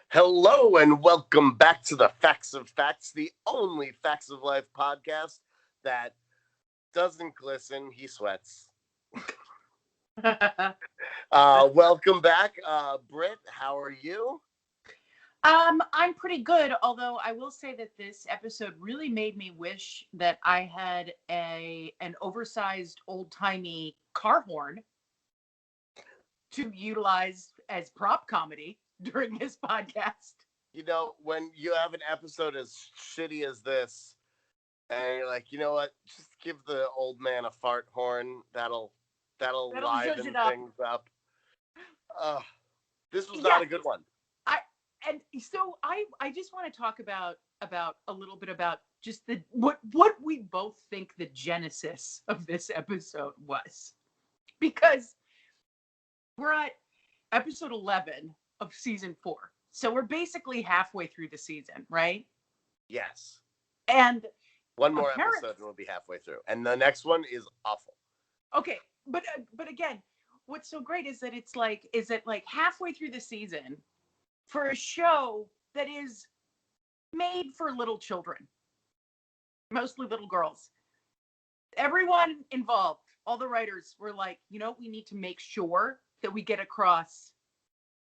Hello and welcome back to the Facts of Facts, the only Facts of Life podcast that doesn't glisten, he sweats. Welcome back, Britt. How are you? I'm pretty good, although I will say that this episode really made me wish that I had an oversized old-timey car horn to utilize as prop comedy during this podcast. You know, when you have an episode as shitty as this, and you're like, you know what? Just give the old man a fart horn. That'll liven things up. This was not a good one. I just want to talk about a little bit about just what we both think the genesis of this episode was, because we're at episode 11 of season 4, so we're basically halfway through the season, right? Yes. And one more episode and we'll be halfway through, and the next one is awful. Okay, but again, what's so great is that it's like halfway through the season for a show that is made for little children, mostly little girls. Everyone involved, all the writers were like, you know, we need to make sure that we get across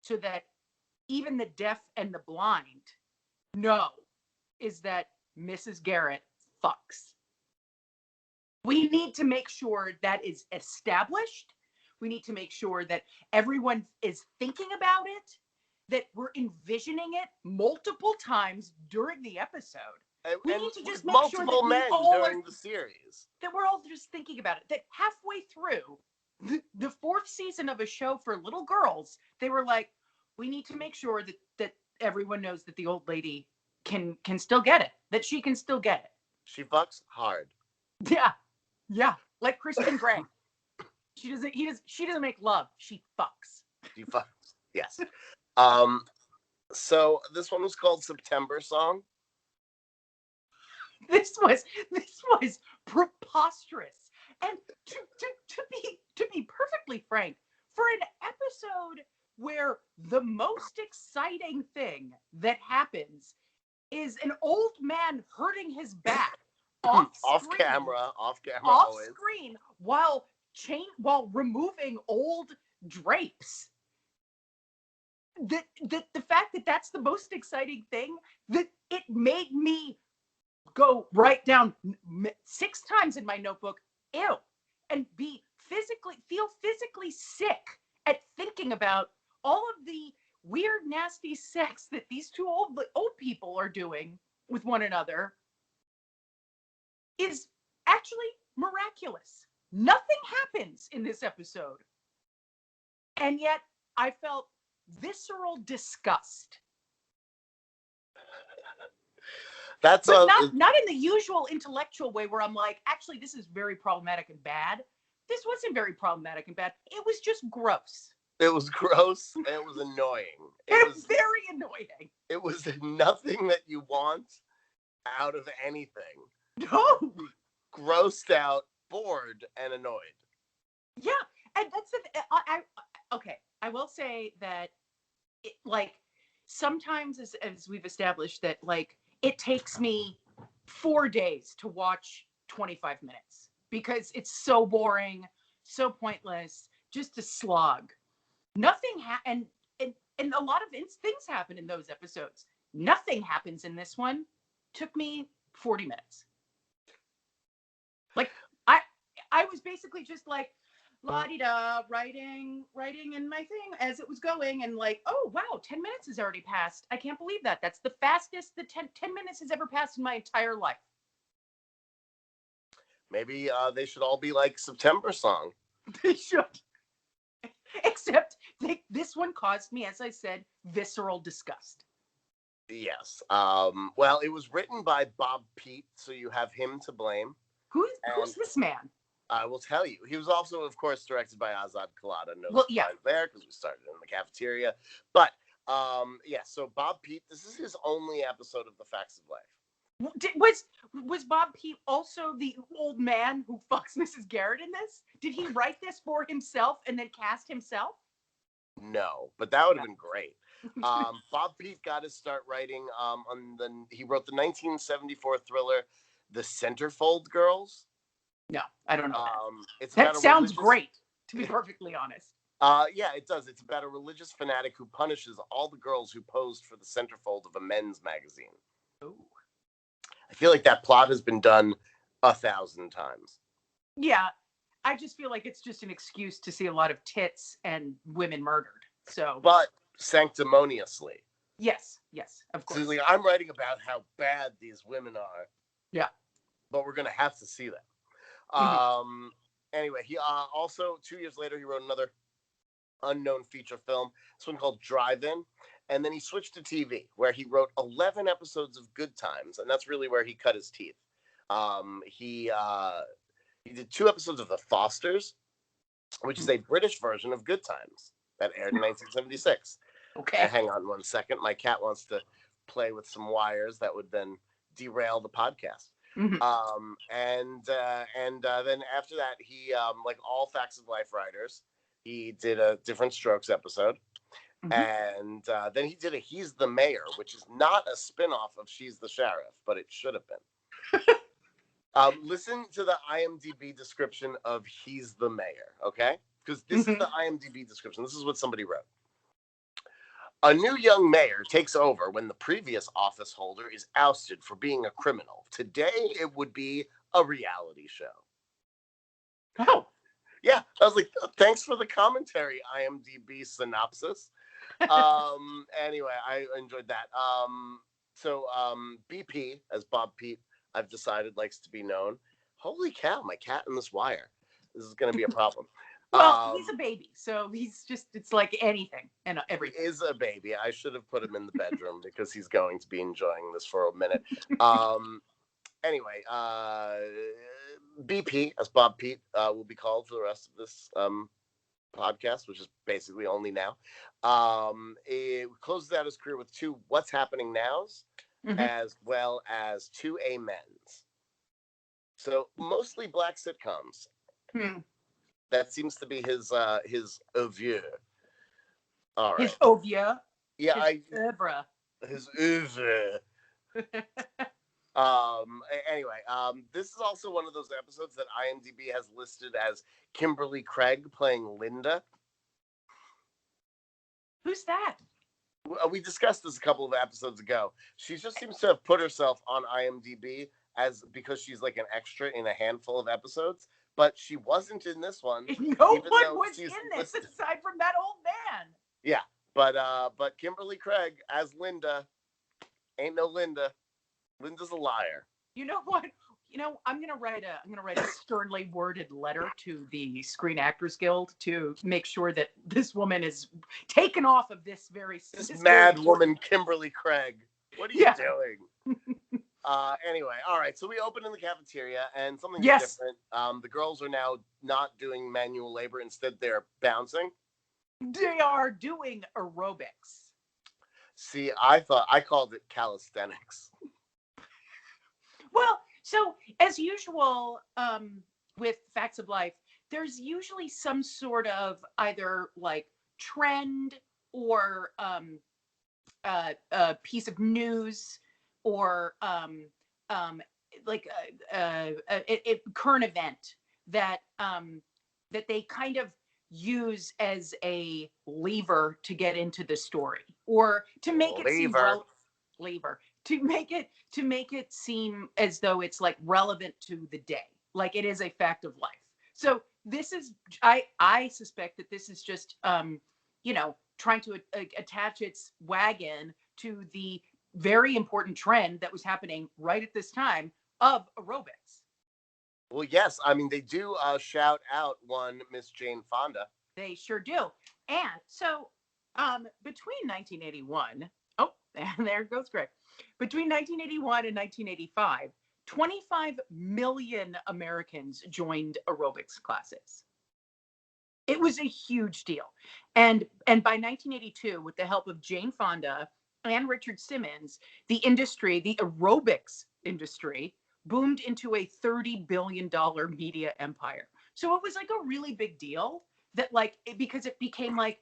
so that even the deaf and the blind know is that Mrs. Garrett fucks. We need to make sure that is established. We need to make sure that everyone is thinking about it, that we're envisioning it multiple times during the episode. We need to just make sure that men during the series, that we're all just thinking about it. That halfway through the 4th season of a show for little girls, they were like, we need to make sure that everyone knows that the old lady can still get it, that she can still get it. She fucks hard. Yeah, like Christian Grey. She doesn't make love. She fucks. She fucks. Yes. So this one was called September Song. This was preposterous. And to be perfectly frank, for an episode where the most exciting thing that happens is an old man hurting his back off camera screen while removing old drapes. The fact that that's the most exciting thing, that it made me go write down 6 times in my notebook, ew, and feel physically sick at thinking about all of the weird, nasty sex that these two old people are doing with one another is actually miraculous. Nothing happens in this episode. And yet I felt visceral disgust. That's not in the usual intellectual way where I'm like, actually, this is very problematic and bad. This wasn't very problematic and bad. It was just gross. It was gross and it was annoying. It was very annoying. It was nothing that you want out of anything. No. Grossed out, bored, and annoyed. Yeah, and that's okay. I will say that, sometimes, as we've established, that it takes me 4 days to watch 25 minutes because it's so boring, so pointless, just a slog. Nothing and a lot of things happen in those episodes. Nothing happens in this one. Took me 40 minutes. I was basically just la-di-da, writing in my thing as it was going, and oh wow, 10 minutes has already passed. I can't believe that. That's the fastest the 10 minutes has ever passed in my entire life. Maybe they should all be like September Song. They should. Except this one caused me, as I said, visceral disgust. Yes. Well, it was written by Bob Pete, so you have him to blame. Who's this man? I will tell you. He was also, of course, directed by Azad Khalada. There, because we started in the cafeteria. But, so Bob Pete, this is his only episode of The Facts of Life. Was Bob Pete also the old man who fucks Mrs. Garrett in this? Did he write this for himself and then cast himself? No, but that would have been great. Bob Pete got his start writing he wrote the 1974 thriller The Centerfold Girls. No, I don't know It's that. about That sounds great, to be perfectly honest. Yeah, it does. It's about a religious fanatic who punishes all the girls who posed for the centerfold of a men's magazine. Ooh. I feel like that plot has been done 1,000 times. Yeah, I just feel like it's just an excuse to see a lot of tits and women murdered. So, but sanctimoniously. Yes, of course. So like, I'm writing about how bad these women are. Yeah, but we're gonna have to see them. Anyway, he also 2 years later he wrote another unknown feature film. This one called Drive-In, and then he switched to TV, where he wrote 11 episodes of Good Times, and that's really where he cut his teeth. He did 2 episodes of The Fosters, which is a British version of Good Times that aired in 1976. Okay. Hang on 1 second. My cat wants to play with some wires that would then derail the podcast. And then after that, he like all Facts of Life writers, he did a Different Strokes episode. And then he did a He's the Mayor, which is not a spinoff of She's the Sheriff, but it should have been. Listen to the IMDb description of He's the Mayor, okay? Because this is the IMDb description. This is what somebody wrote. A new young mayor takes over when the previous office holder is ousted for being a criminal. Today, it would be a reality show. Oh. Yeah, I was like, thanks for the commentary, IMDb synopsis. Anyway, I enjoyed that. So BP, as Bob Pete, I've decided likes to be known. Holy cow, my cat and this wire. This is going to be a problem. Well, he's a baby, so it's like anything and everything. He is a baby. I should have put him in the bedroom because he's going to be enjoying this for a minute. Anyway, BP, as Bob Pete will be called for the rest of this podcast, which is basically only now. It closes out his career with 2 What's Happening Nows, as well as 2 Amens. So mostly black sitcoms. That seems to be his oeuvre. All right. His oeuvre. Yeah, his oeuvre. Anyway, this is also one of those episodes that IMDb has listed as Kimberly Craig playing Linda. Who's that? We discussed this a couple of episodes ago. She just seems to have put herself on IMDb because she's like an extra in a handful of episodes, but she wasn't in this one. No one was in this aside from that old man. Yeah, but Kimberly Craig as Linda ain't no Linda. Linda's a liar. You know what? I'm gonna write a sternly worded letter to the Screen Actors Guild to make sure that this woman is taken off of this mad woman, Kimberly Craig. What are you doing? Anyway, all right. So we open in the cafeteria, and something different. The girls are now not doing manual labor; instead, they're bouncing. They are doing aerobics. See, I called it calisthenics. Well, so as usual with Facts of Life, there's usually some sort of either like trend or a piece of news or like a current event that they kind of use as a lever to get into the story or to make it seem to make it seem as though it's like relevant to the day, like it is a fact of life. So this is I suspect that this is just trying to attach its wagon to the very important trend that was happening right at this time of aerobics. Well, yes. I mean, they do shout out one Miss Jane Fonda. They sure do. And so between 1981, and there goes Greg. Between 1981 and 1985, 25 million Americans joined aerobics classes. It was a huge deal. And by 1982, with the help of Jane Fonda and Richard Simmons, the aerobics industry boomed into a $30 billion media empire. So it was like a really big deal that because it became like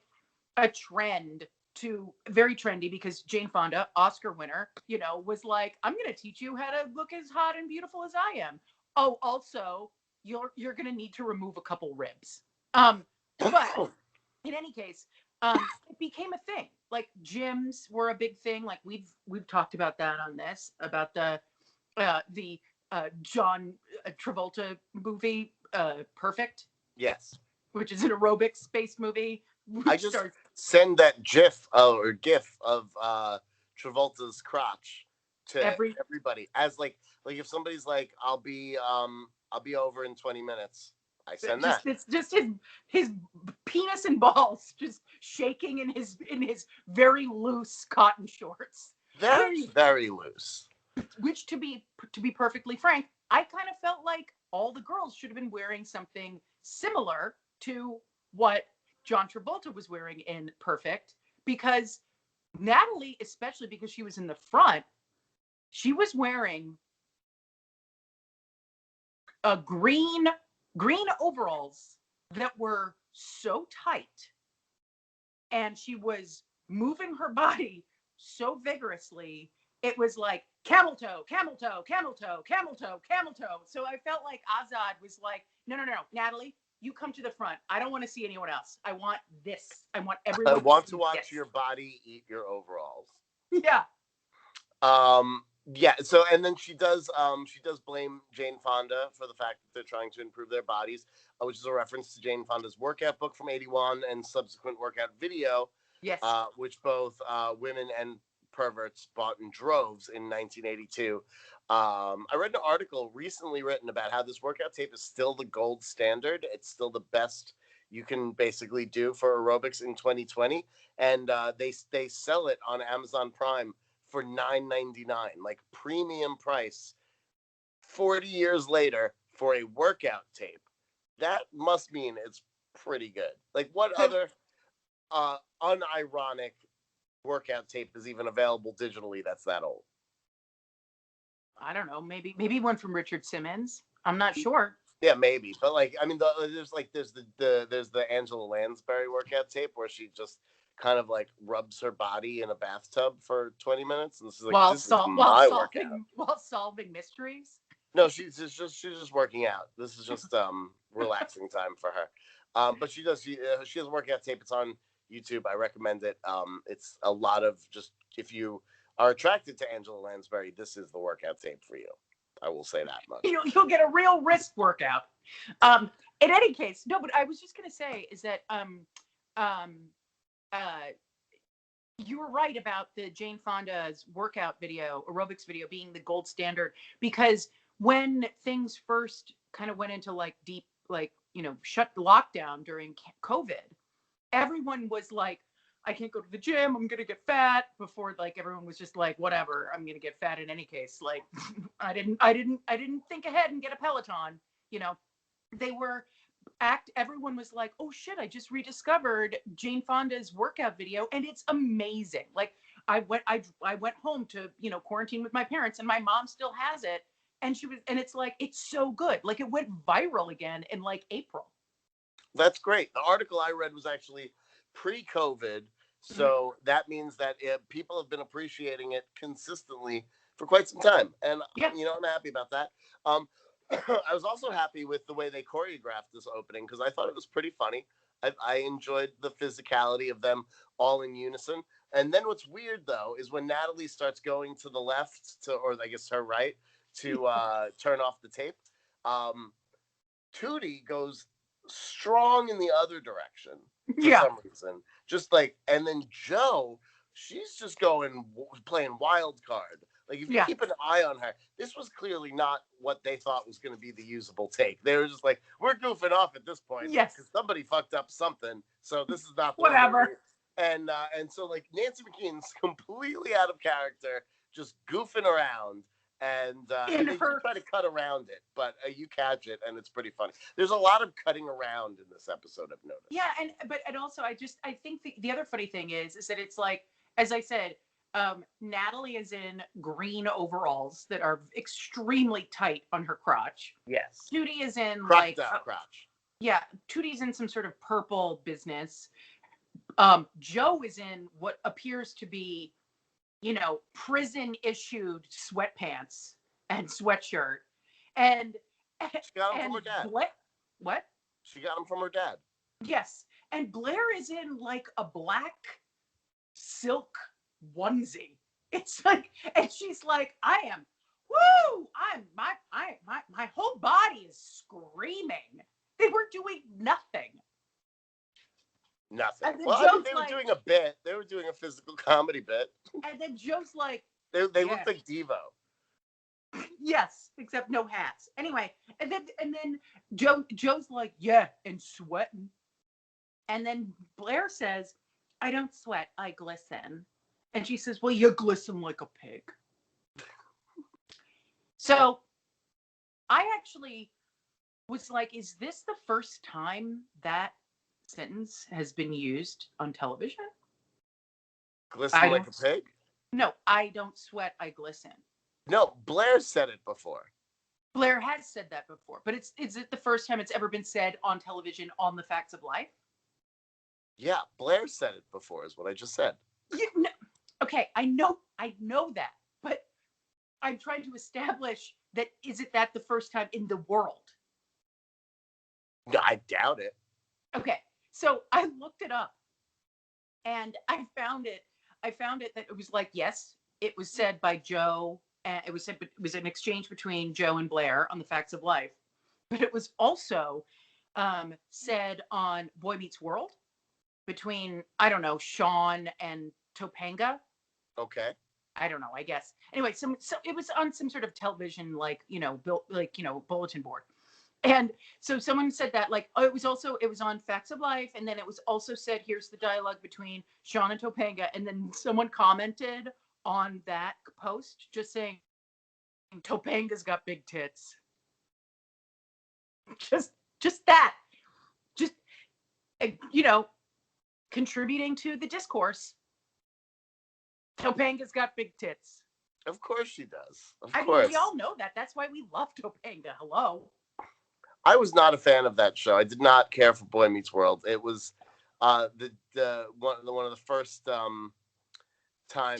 a trend to very trendy because Jane Fonda, Oscar winner, was like, I'm going to teach you how to look as hot and beautiful as I am. Oh, also, you're going to need to remove a couple ribs. But in any case, it became a thing. Like gyms were a big thing. Like we've talked about that on this, about the John Travolta movie, Perfect. Yes. Which is an aerobics-based movie. I just send that GIF or GIF of Travolta's crotch to everybody as like if somebody's like, I'll be over in 20 minutes. I send that. It's just his penis and balls just shaking in his very loose cotton shorts. Very loose. Which, to be perfectly frank, I kind of felt like all the girls should have been wearing something similar to what John Travolta was wearing in Perfect, because Natalie, especially because she was in the front, she was wearing a green overalls that were so tight, and she was moving her body so vigorously. It was like camel toe, camel toe, camel toe, camel toe, camel toe. So I felt like Azad was like, no, Natalie, you come to the front. I don't want to see anyone else. I want this. I want everyone. I want to watch your body eat your overalls. Yeah. Yeah. So, and then she does blame Jane Fonda for the fact that they're trying to improve their bodies, which is a reference to Jane Fonda's workout book from '81 and subsequent workout video. Yes. Which both women and perverts bought in droves in 1982. I read an article recently written about how this workout tape is still the gold standard. It's still the best you can basically do for aerobics in 2020, and they sell it on Amazon Prime for $9.99, like premium price. 40 years later for a workout tape, that must mean it's pretty good. Like, what other unironic workout tape is even available digitally that's that old? I don't know. Maybe one from Richard Simmons. I'm not sure. Yeah, maybe. But like, I mean, there's the Angela Lansbury workout tape where she just kind of like rubs her body in a bathtub for 20 minutes, and this is like while solving mysteries. No, she's just working out. This is just relaxing time for her. But she has a workout tape. It's on YouTube. I recommend it. It's a lot of just, if you are attracted to Angela Lansbury, this is the workout tape for you. I will say that much. You'll get a real wrist workout. In any case, no, but I was just gonna say is that you were right about the Jane Fonda's workout video, aerobics video, being the gold standard, because when things first kind of went into like deep, like, shut lockdown during COVID, everyone was like, I can't go to the gym, I'm gonna get fat. Before, like, everyone was just like, whatever, I'm gonna get fat in any case. Like, I didn't think ahead and get a Peloton. Everyone was like, oh shit, I just rediscovered Jane Fonda's workout video and it's amazing. Like, I went home to, quarantine with my parents, and my mom still has it. And it's like, it's so good. Like, it went viral again in like April. That's great. The article I read was actually pre-COVID. So that means that people have been appreciating it consistently for quite some time. And, I'm happy about that. I was also happy with the way they choreographed this opening, because I thought it was pretty funny. I enjoyed the physicality of them all in unison. And then what's weird, though, is when Natalie starts going to the left, or I guess her right, to turn off the tape, Tootie goes strong in the other direction for some reason. Just like, and then Joe, she's just playing wild card. Like, if you keep an eye on her, this was clearly not what they thought was going to be the usable take. They were just like, we're goofing off at this point. Yes. Because somebody fucked up something. So this is not whatever. And so, like, Nancy McKeon's completely out of character, just goofing around. And they try to cut around it, but you catch it, and it's pretty funny. There's a lot of cutting around in this episode, I've noticed. Yeah, and also I think the other funny thing is that it's like, as I said, Natalie is in green overalls that are extremely tight on her crotch. Yes. Tootie is in crotch. Yeah, Tootie's in some sort of purple business. Joe is in what appears to be, prison-issued sweatpants and sweatshirt. And she got him from her dad. What? She got him from her dad. Yes. And Blair is in like a black silk onesie. It's like, and she's like, my whole body is screaming. They were doing nothing. Nothing. Well, they were doing a bit. They were doing a physical comedy bit. And then Joe's like, they looked like Devo. Yes, except no hats. Anyway, and then Joe's like, yeah, and sweating. And then Blair says, I don't sweat, I glisten. And she says, well, you glisten like a pig. So I actually was like, is this the first time that sentence has been used on television? Glisten like a pig? No, I don't sweat, I glisten. No, Blair said it before. Blair has said that before, but is it the first time it's ever been said on television on The Facts of Life? Yeah, Blair said it before, is what I just said. Okay, I know that, but I'm trying to establish that is it that the first time in the world? No, I doubt it. Okay, so I looked it up, and I found it that it was like, yes, it was said by Joe. It was an exchange between Joe and Blair on The Facts of Life, but it was also said on Boy Meets World between, I don't know, Sean and Topanga. Okay. I don't know, I guess. Anyway, so it was on some sort of television, bulletin board. And so someone said that, like, it was on Facts of Life, and then it was also said, here's the dialogue between Sean and Topanga, and then someone commented on that post just saying, Topanga's got big tits. Just that. Just, contributing to the discourse. Topanga's got big tits. Of course she does. Of course. I mean, we all know that. That's why we love Topanga. Hello. I was not a fan of that show. I did not care for Boy Meets World. It was one of the first times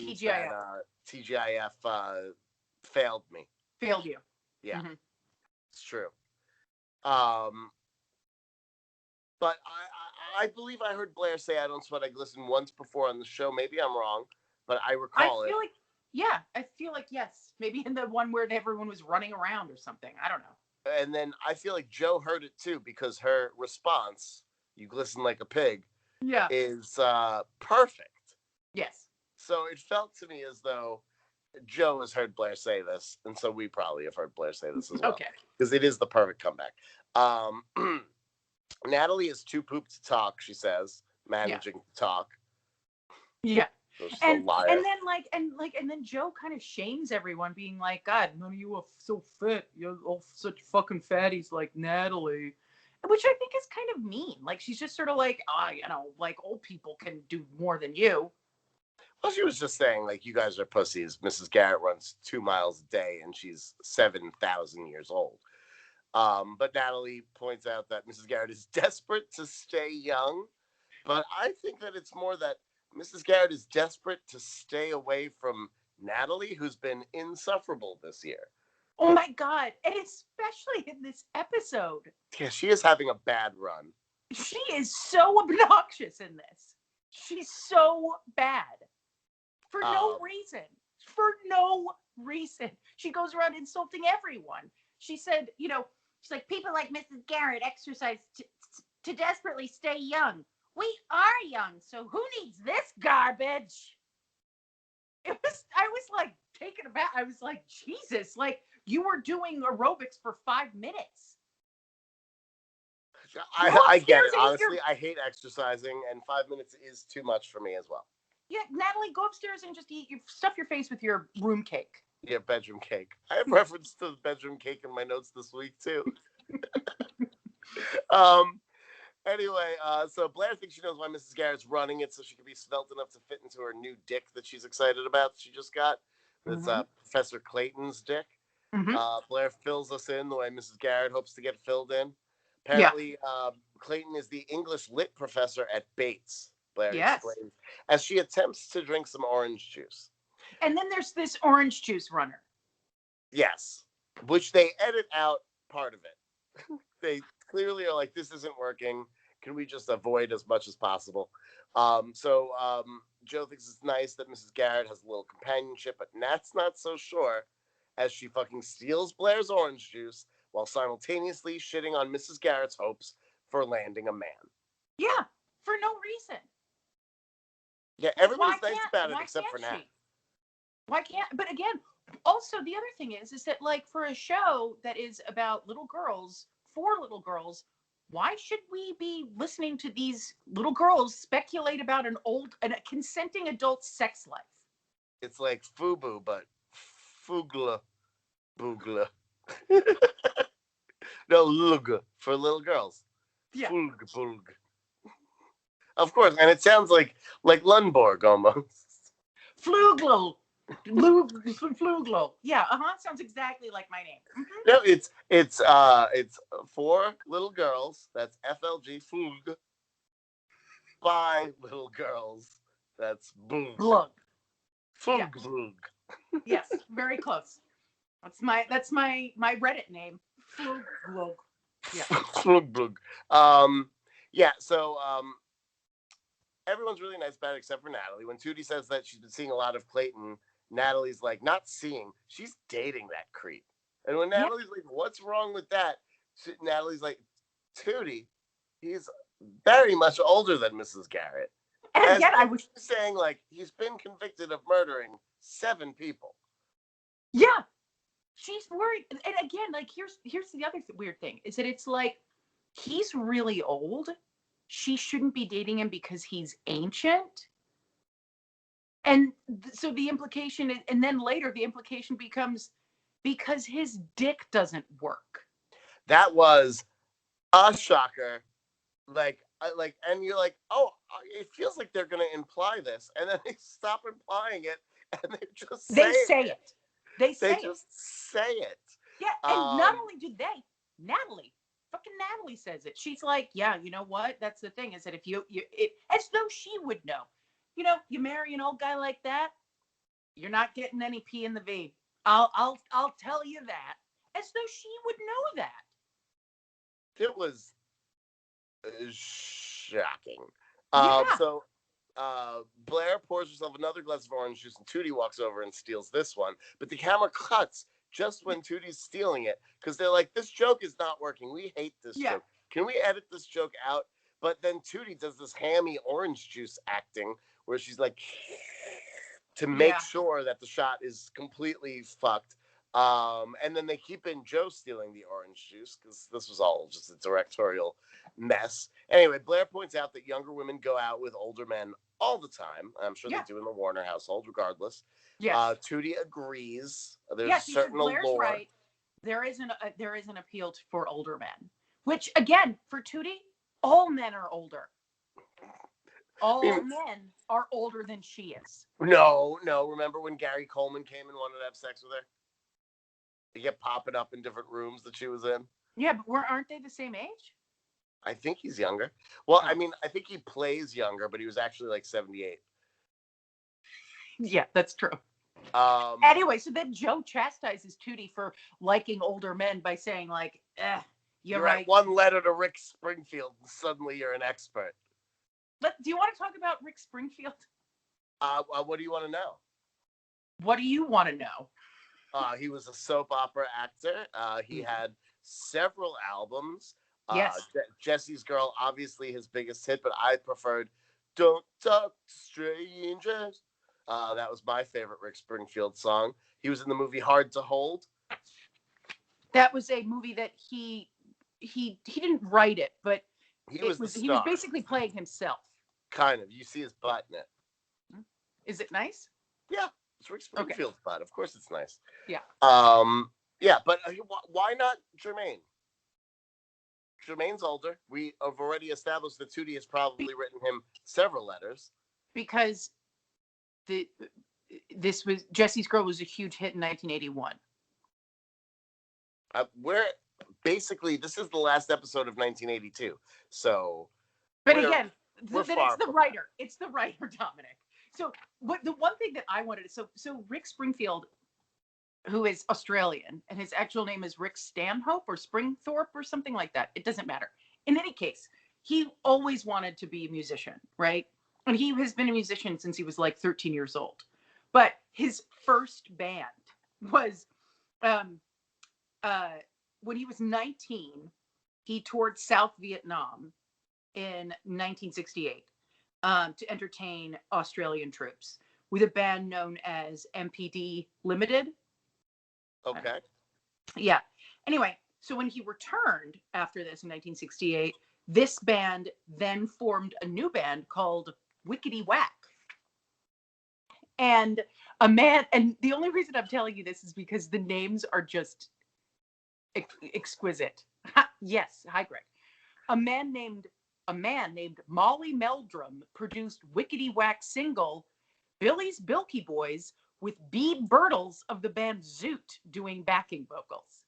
TGIF. that TGIF failed me. Failed you. Yeah, mm-hmm. It's true. But I believe I heard Blair say I don't sweat, I glisten once before on the show. Maybe I'm wrong, but I recall it. I feel like yes. Maybe in the one where everyone was running around or something. I don't know. And then I feel like Joe heard it too, because her response, you glisten like a pig, is perfect. Yes. So it felt to me as though Joe has heard Blair say this, and so we probably have heard Blair say this as well. Okay. Because it is the perfect comeback. Natalie is too pooped to talk, she says, managing to talk. Yeah. And then Joe kind of shames everyone, being like, God, none of you are so fit. You're all such fucking fatties like Natalie. Which I think is kind of mean. Like, she's just sort of like, like old people can do more than you. Well, she was just saying, like, you guys are pussies. Mrs. Garrett runs 2 miles a day and she's 7,000 years old. But Natalie points out that Mrs. Garrett is desperate to stay young. But I think that it's more that Mrs. Garrett is desperate to stay away from Natalie, who's been insufferable this year. Oh my God. And especially in this episode. Yeah, she is having a bad run. She is so obnoxious in this. She's so bad. For no reason. For no reason. She goes around insulting everyone. She said, she's like, people like Mrs. Garrett exercise to desperately stay young. We are young, so who needs this garbage? I was like taken aback. I was like, Jesus, like you were doing aerobics for 5 minutes. I get it. Honestly, I hate exercising, and 5 minutes is too much for me as well. Yeah, Natalie, go upstairs and just stuff your face with your room cake. Yeah, bedroom cake. I have reference to the bedroom cake in my notes this week, too. Anyway, so Blair thinks she knows why Mrs. Garrett's running it so she can be svelte enough to fit into her new dick that she's excited about. She just got. It's Professor Clayton's dick. Mm-hmm. Blair fills us in the way Mrs. Garrett hopes to get filled in. Apparently, Clayton is the English lit professor at Bates. Blair explains, as she attempts to drink some orange juice. And then there's this orange juice runner. Yes, which they edit out part of it. They clearly are like, this isn't working. Can we just avoid as much as possible? So Joe thinks it's nice that Mrs. Garrett has a little companionship, but Nat's not so sure, as she fucking steals Blair's orange juice while simultaneously shitting on Mrs. Garrett's hopes for landing a man. Yeah, for no reason. Yeah, everybody's nice about it except for Nat. Why can't? But again, also the other thing is that like for a show that is about little girls, for little girls, why should we be listening to these little girls speculate about a consenting adult sex life? It's like FUBU, but Fugla Boogla. No, Lug for little girls. Yeah. Fulg. Of course, and it sounds like Lundborg almost. Fluglo. Yeah, sounds exactly like my name. Mm-hmm. No, it's for little girls. That's FLG Flug. By little girls. That's Boog. Blug. Flug Blug. Yes, very close. That's my Reddit name. Flug Blug. Yeah. Flug Blug. Yeah, so everyone's really nice about it except for Natalie. When Tootie says that she's been seeing a lot of Clayton, Natalie's like, not seeing, she's dating that creep. And when Natalie's like, what's wrong with that? Natalie's like, Tootie, he's very much older than Mrs. Garrett. And again, I was saying, like, he's been convicted of murdering 7 people. Yeah. She's worried. And again, like, here's the other weird thing, is that it's like, he's really old. She shouldn't be dating him because he's ancient. And so the implication is, and then later the implication becomes because his dick doesn't work. That was a shocker. And you're like, oh, it feels like they're going to imply this. And then they stop implying it and they just say it. They just say it. Yeah. And not only do they, fucking Natalie says it. She's like, yeah, you know what? That's the thing, is that if as though she would know. You know, you marry an old guy like that, you're not getting any P in the V. I'll tell you that. As though she would know that. It was shocking. Yeah. So Blair pours herself another glass of orange juice, and Tootie walks over and steals this one. But the camera cuts just when Tootie's stealing it, because they're like, this joke is not working. We hate this joke. Can we edit this joke out? But then Tootie does this hammy orange juice acting where she's like, to make sure that the shot is completely fucked. And then they keep in Joe stealing the orange juice, because this was all just a directorial mess. Anyway, Blair points out that younger women go out with older men all the time. I'm sure they do in the Warner household, regardless. Yes. Tootie agrees. There's a certain Blair's allure. Right. There is an appeal for older men, which again, for Tootie, all men are older. All men are older than she is. No. Remember when Gary Coleman came and wanted to have sex with her? They kept popping up in different rooms that she was in. Yeah, but aren't they the same age? I think he's younger. Well, I mean, I think he plays younger, but he was actually like 78. Yeah, that's true. Anyway, so then Joe chastises Tootie for liking older men by saying, like, you're right. One letter to Rick Springfield, and suddenly you're an expert. Do you want to talk about Rick Springfield? What do you want to know? What do you want to know? He was a soap opera actor. He had several albums. Yes. Jesse's Girl, obviously his biggest hit, but I preferred Don't Talk to Strangers. That was my favorite Rick Springfield song. He was in the movie Hard to Hold. That was a movie that he didn't write it, but he was basically playing himself. Kind of. You see his butt in it. Is it nice? Yeah, it's Rick Springfield's butt. Of course it's nice. Yeah. Yeah, but why not Jermaine? Jermaine's older. We have already established that Tootie has probably written him several letters. Because Jesse's Girl was a huge hit in 1981. This is the last episode of 1982. So, but again, We're that far it's the from writer. It's the writer, Dominic. So the one thing that I wanted, so Rick Springfield, who is Australian, and his actual name is Rick Stanhope or Springthorpe or something like that. It doesn't matter. In any case, he always wanted to be a musician, right? And he has been a musician since he was like 13 years old. But his first band was when he was 19, he toured South Vietnam in 1968 to entertain Australian troops with a band known as MPD Limited. Okay. Yeah. Anyway, so when he returned after this in 1968, this band then formed a new band called Wickety Whack. And and the only reason I'm telling you this is because the names are just exquisite. Yes, hi Greg. A man named Molly Meldrum produced Wickety Whack single Billy's Bilky Boys with Bede Birtles of the band Zoot doing backing vocals.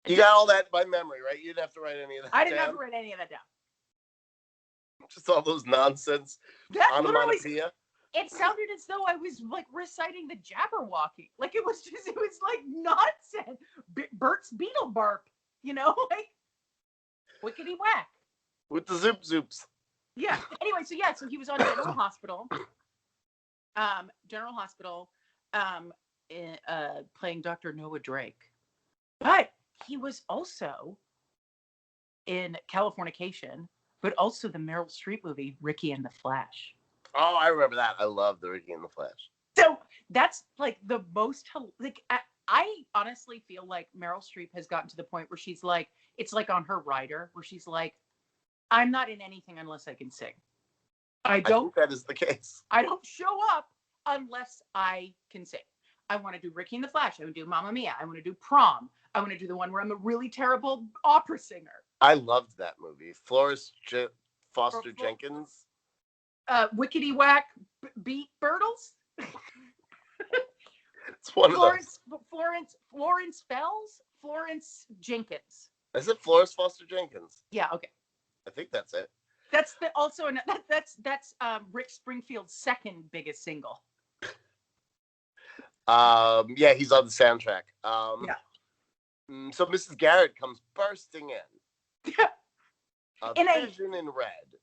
You got all that by memory, right? You didn't have to write any of that down. I didn't have to write any of that down. Just all those nonsense onomatopoeia. It sounded as though I was like reciting the Jabberwocky. Like it was like nonsense. Bert's Beetle Barp, like Wickety Whack. With the Zoop Zoops. Yeah. Anyway, so he was on General Hospital. Playing Dr. Noah Drake. But he was also in Californication, but also the Meryl Streep movie, Ricky and the Flash. Oh, I remember that. I love the Ricky and the Flash. So that's like the most, like, I honestly feel like Meryl Streep has gotten to the point where she's like, it's like on her rider, where she's like, I'm not in anything unless I can sing. I think that is the case. I don't show up unless I can sing. I want to do Ricky and the Flash. I want to do Mamma Mia. I want to do Prom. I want to do the one where I'm a really terrible opera singer. I loved that movie. Florence Foster Jenkins. Wickety Whack Beat Birtles. It's one of those. Florence Fells? Florence Jenkins. Is it Florence Foster Jenkins? Yeah, okay. I think that's it. That's that's Rick Springfield's second biggest single. Yeah, he's on the soundtrack. Yeah. So Mrs. Garrett comes bursting in. A vision in red.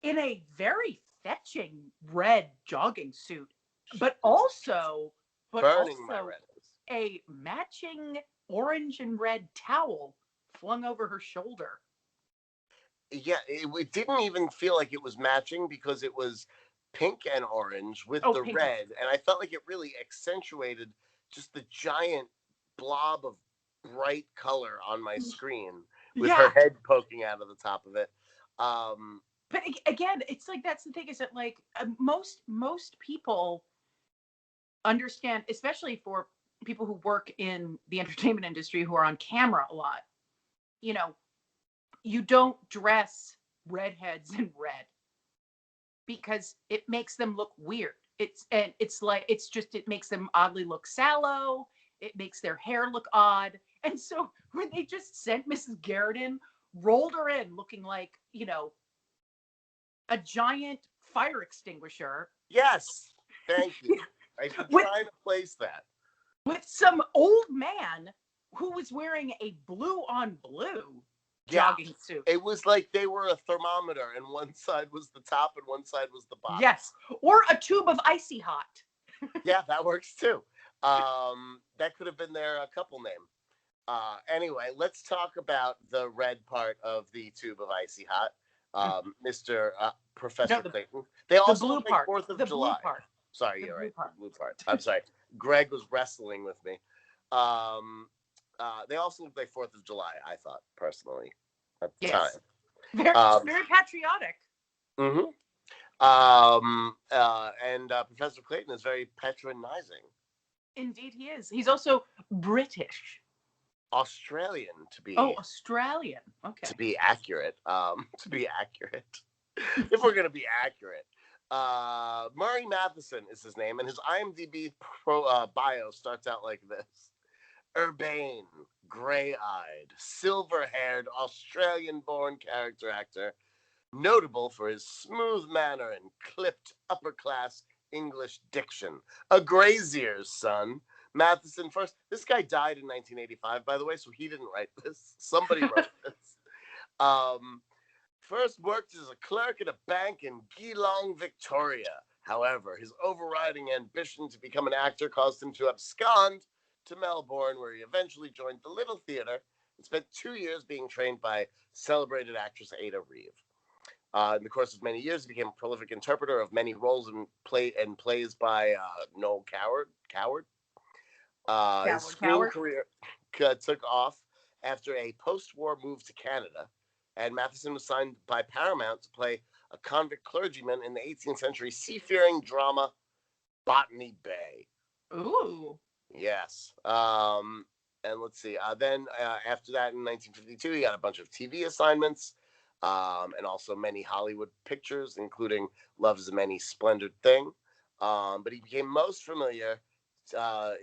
In a very fetching red jogging suit, but also Burning my retinas. A matching orange and red towel flung over her shoulder. Yeah, it didn't even feel like it was matching because it was pink and orange with the pink. red, and I felt like it really accentuated just the giant blob of bright color on my screen with her head poking out of the top of it. But again, it's like, that's the thing, is that like most people understand, especially for people who work in the entertainment industry who are on camera a lot, you don't dress redheads in red because it makes them look weird. It makes them oddly look sallow. It makes their hair look odd. And so when they just sent Mrs. Garrett in, rolled her in looking like, a giant fire extinguisher. Yes, thank you. I've been trying to place that. With some old man who was wearing a blue on blue jogging suit. It was like they were a thermometer, and one side was the top and one side was the bottom. Yes, or a tube of Icy Hot. Yeah, that works too. That could have been their couple name. Anyway, let's talk about the red part of the tube of Icy Hot, Mr. Professor Clayton. They also blue part. 4th of the July. Blue part. Sorry, you're right. The blue part. I'm sorry. Greg was wrestling with me. They also looked like 4th of July, I thought, personally, at the time. Very patriotic. Mm-hmm. And Professor Clayton is very patronizing. Indeed he is. He's also British. Australian, to be... Oh, Australian. Okay. To be accurate. If we're going to be accurate. Murray Matheson is his name, and his IMDb bio starts out like this. Urbane, gray-eyed, silver-haired, Australian-born character actor notable for his smooth manner and clipped upper-class English diction. A Grazier's son. Matheson first. This guy died in 1985, by the way, so he didn't write this. Somebody wrote this. First worked as a clerk at a bank in Geelong, Victoria. However, his overriding ambition to become an actor caused him to abscond to Melbourne, where he eventually joined the Little Theatre and spent 2 years being trained by celebrated actress Ada Reeve. In the course of many years, he became a prolific interpreter of many roles in plays by Noel Coward. His screen career took off after a post-war move to Canada, and Matheson was signed by Paramount to play a convict clergyman in the 18th century seafaring drama Botany Bay. Ooh. Yes. And let's see. Then after that, in 1952, he got a bunch of TV assignments, and also many Hollywood pictures, including Love is a Many Splendid Thing. But he became most familiar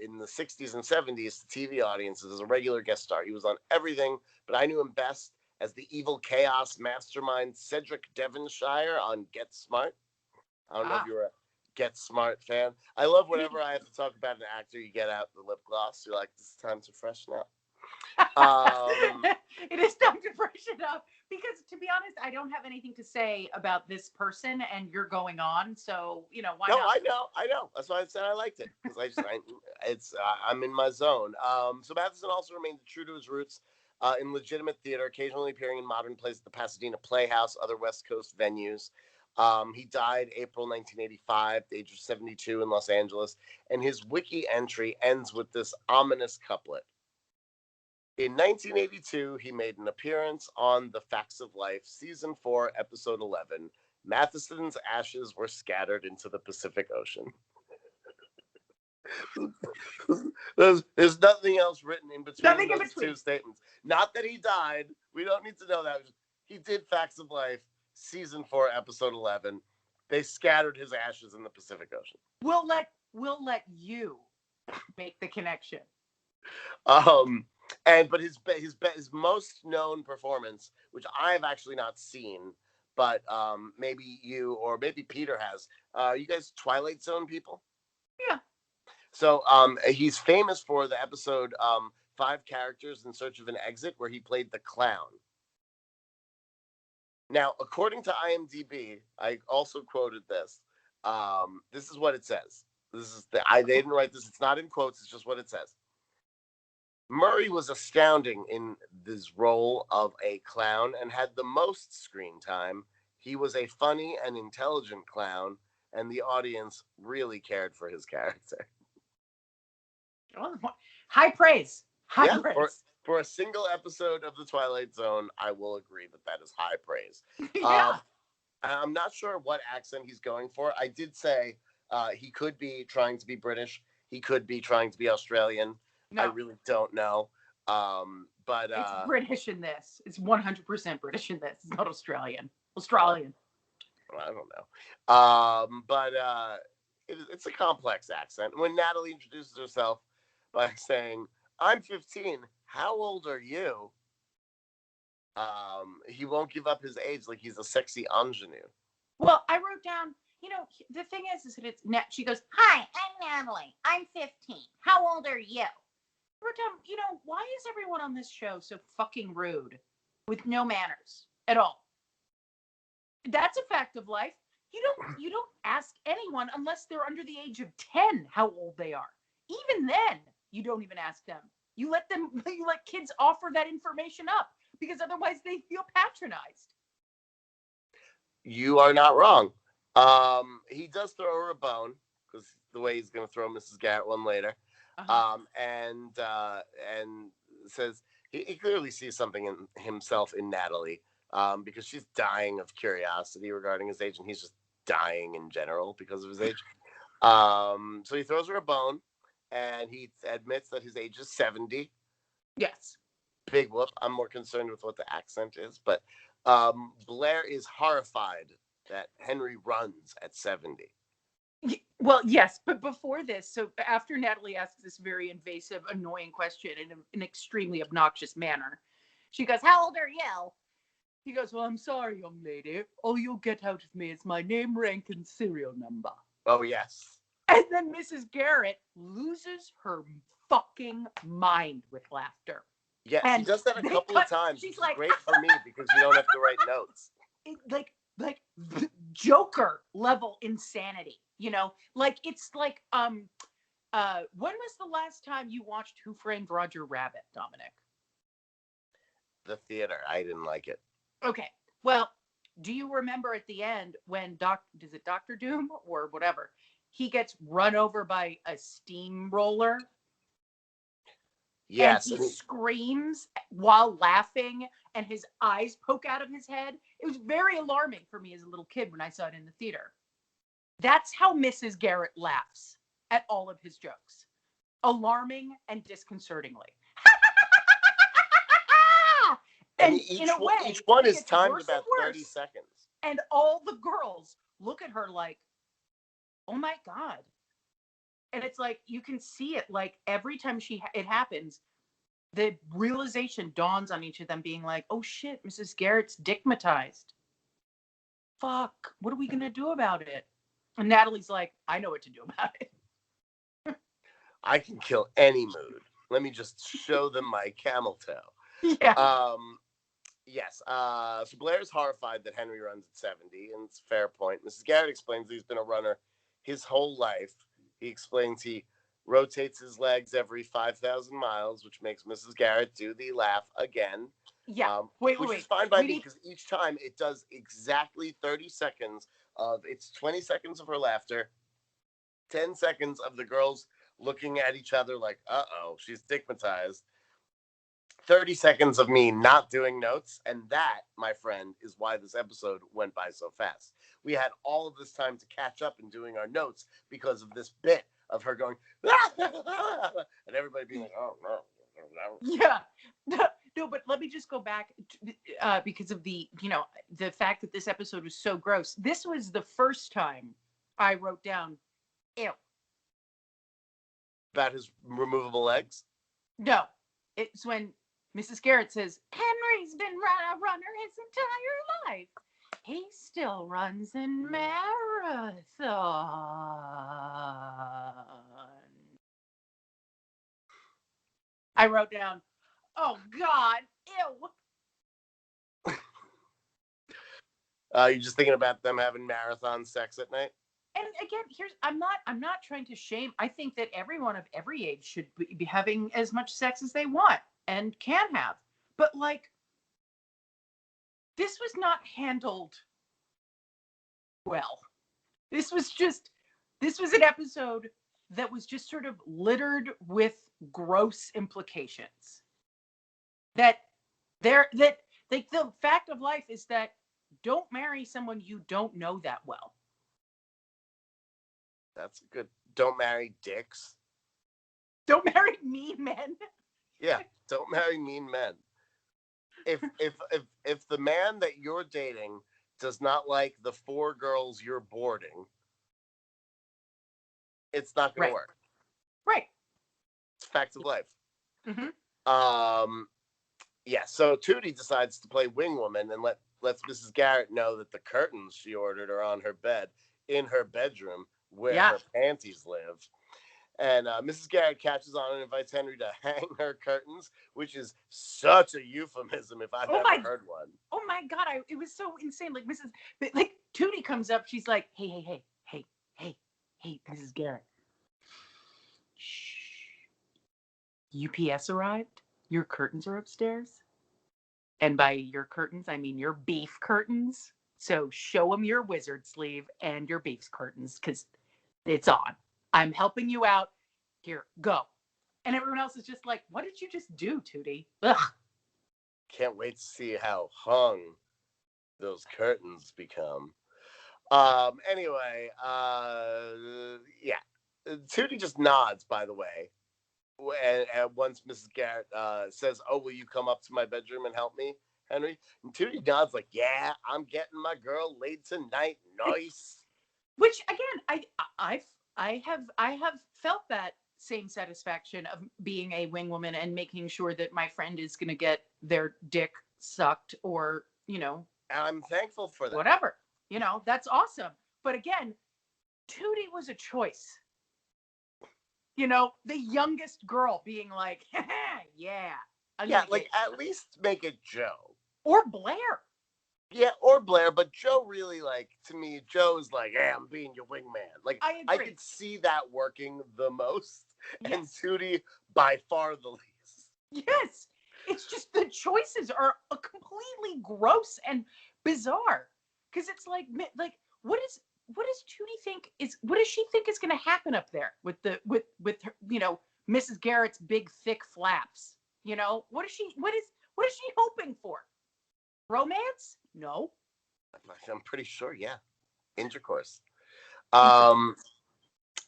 in the 60s and 70s to TV audiences as a regular guest star. He was on everything, but I knew him best as the evil chaos mastermind Cedric Devonshire on Get Smart. I don't know if you're a Get Smart fan. I love whenever I have to talk about an actor, you get out the lip gloss. You're like, this is time to freshen up. It is time to freshen up because, to be honest, I don't have anything to say about this person, and you're going on, so why not? No, I know. That's why I said I liked it because I'm in my zone. So Matheson also remained true to his roots in legitimate theater, occasionally appearing in modern plays at the Pasadena Playhouse, other West Coast venues. He died April 1985, at the age of 72 in Los Angeles, and his wiki entry ends with this ominous couplet. In 1982, he made an appearance on The Facts of Life, Season 4, Episode 11. Matheson's ashes were scattered into the Pacific Ocean. There's nothing else written in between those two statements. Not that he died. We don't need to know that. He did Facts of Life, Season 4, Episode 11. They scattered his ashes in the Pacific Ocean. We'll let you make the connection. But his most known performance, which I've actually not seen, but maybe you or maybe Peter has. You guys Twilight Zone people? Yeah. So he's famous for the episode 5 Characters in Search of an Exit, where he played the clown. Now, according to IMDb, I also quoted this. This is what it says. They didn't write this. It's not in quotes. It's just what it says. Murray was astounding in this role of a clown and had the most screen time. He was a funny and intelligent clown, and the audience really cared for his character. High praise. High praise. For a single episode of The Twilight Zone, I will agree that is high praise. Yeah. I'm not sure what accent he's going for. I did say he could be trying to be British. He could be trying to be Australian. No. I really don't know. But it's British in this. It's 100% British in this. It's not Australian. Australian. I don't know. But it's a complex accent. When Natalie introduces herself by saying, "I'm 15. How old are you?" He won't give up his age like he's a sexy ingenue. Well, I wrote down, the thing is that it's she goes, "Hi, I'm Natalie. I'm 15. How old are you?" I wrote down, why is everyone on this show so fucking rude with no manners at all? That's a fact of life. You don't ask anyone unless they're under the age of 10 how old they are. Even then, you don't even ask them. You let kids offer that information up because otherwise they feel patronized. You are not wrong. He does throw her a bone because the way he's going to throw Mrs. Garrett one later. Uh-huh. And says he clearly sees something in himself in Natalie because she's dying of curiosity regarding his age, and he's just dying in general because of his age. So he throws her a bone, and he admits that his age is 70. Yes. Big whoop. I'm more concerned with what the accent is, but Blair is horrified that Henry runs at 70. Well, yes, but before this, so after Natalie asks this very invasive, annoying question in an extremely obnoxious manner, she goes, "How old are you?" He goes, well, I'm sorry, young lady. All you'll get out of me is my name, rank, and serial number. Oh, yes. And then Mrs. Garrett loses her fucking mind with laughter. Yeah, and she does that a couple of times. She's like, great for me because you don't have to write notes. Like Joker level insanity, you know? Like, it's like, when was the last time you watched Who Framed Roger Rabbit, Dominik? The theater. I didn't like it. Okay. Well, do you remember at the end when is it Dr. Doom or whatever? He gets run over by a steamroller. Yes. And he screams while laughing and his eyes poke out of his head. It was very alarming for me as a little kid when I saw it in the theater. That's how Mrs. Garrett laughs at all of his jokes. Alarming and disconcertingly. And in a way, each one is timed about 30 seconds. And all the girls look at her like, oh my God. And it's like, you can see it, like every time it happens, the realization dawns on each of them being like, oh shit, Mrs. Garrett's dickmatized. Fuck, what are we going to do about it? And Natalie's like, I know what to do about it. I can kill any mood. Let me just show them my camel toe. Yeah. Yes. So Blair's horrified that Henry runs at 70, and it's a fair point. Mrs. Garrett explains that he's been a runner his whole life. He explains he rotates his legs every 5,000 miles, which makes Mrs. Garrett do the laugh again. Yeah. Which is fine by me because each time it does exactly 30 seconds of it's 20 seconds of her laughter, 10 seconds of the girls looking at each other like, uh-oh, she's stigmatized. 30 seconds of me not doing notes, and that, my friend, is why this episode went by so fast. We had all of this time to catch up in doing our notes because of this bit of her going, and everybody being like, oh, no. Yeah. No, but let me just go back because of the fact that this episode was so gross. This was the first time I wrote down, ew. About his removable legs? No. It's when Mrs. Garrett says, Henry's been a runner his entire life. He still runs in marathon. I wrote down, oh God, ew. You're just thinking about them having marathon sex at night? And again, I'm not trying to shame. I think that everyone of every age should be having as much sex as they want and can have. But like, this was not handled well. This was an episode that was just sort of littered with gross implications. The fact of life is that don't marry someone you don't know that well. That's good. Don't marry dicks. Don't marry mean men. Yeah, don't marry mean men. If the man that you're dating does not like the 4 girls you're boarding, it's not going to work. Right. It's fact of life. Mm-hmm. Yeah, so Tootie decides to play wing woman and lets Mrs. Garrett know that the curtains she ordered are on her bed in her bedroom where her panties live. And Mrs. Garrett catches on and invites Henry to hang her curtains, which is such a euphemism if I've ever heard one. Oh my God, it was so insane. Like Tootie comes up, she's like, hey, Mrs. Garrett. Shh. UPS arrived. Your curtains are upstairs. And by your curtains, I mean your beef curtains. So show them your wizard sleeve and your beef curtains because it's on. I'm helping you out. Here, go. And everyone else is just like, what did you just do, Tootie? Ugh. Can't wait to see how hung those curtains become. Anyway, yeah. Tootie just nods, by the way. And once Mrs. Garrett says, oh, will you come up to my bedroom and help me, Henry? And Tootie nods like, yeah, I'm getting my girl laid tonight. Nice. Which, again, I have felt that same satisfaction of being a wing woman and making sure that my friend is going to get their dick sucked or you know. And I'm thankful for that. Whatever. You know, that's awesome. But again, Tootie was a choice. You know, the youngest girl being like, yeah. Yeah, like at least make it Joe. Or Blair. Yeah, or Blair, but Joe really, like, to me, Joe's like, hey, I'm being your wingman. Like, I could see that working the most. Yes. And Tootie, by far the least. Yes. It's just the choices are completely gross and bizarre. Because it's like, what does Tootie think what does she think is going to happen up there with her, you know, Mrs. Garrett's big, thick flaps? You know, what is she hoping for? Romance? No. I'm pretty sure, yeah. Intercourse.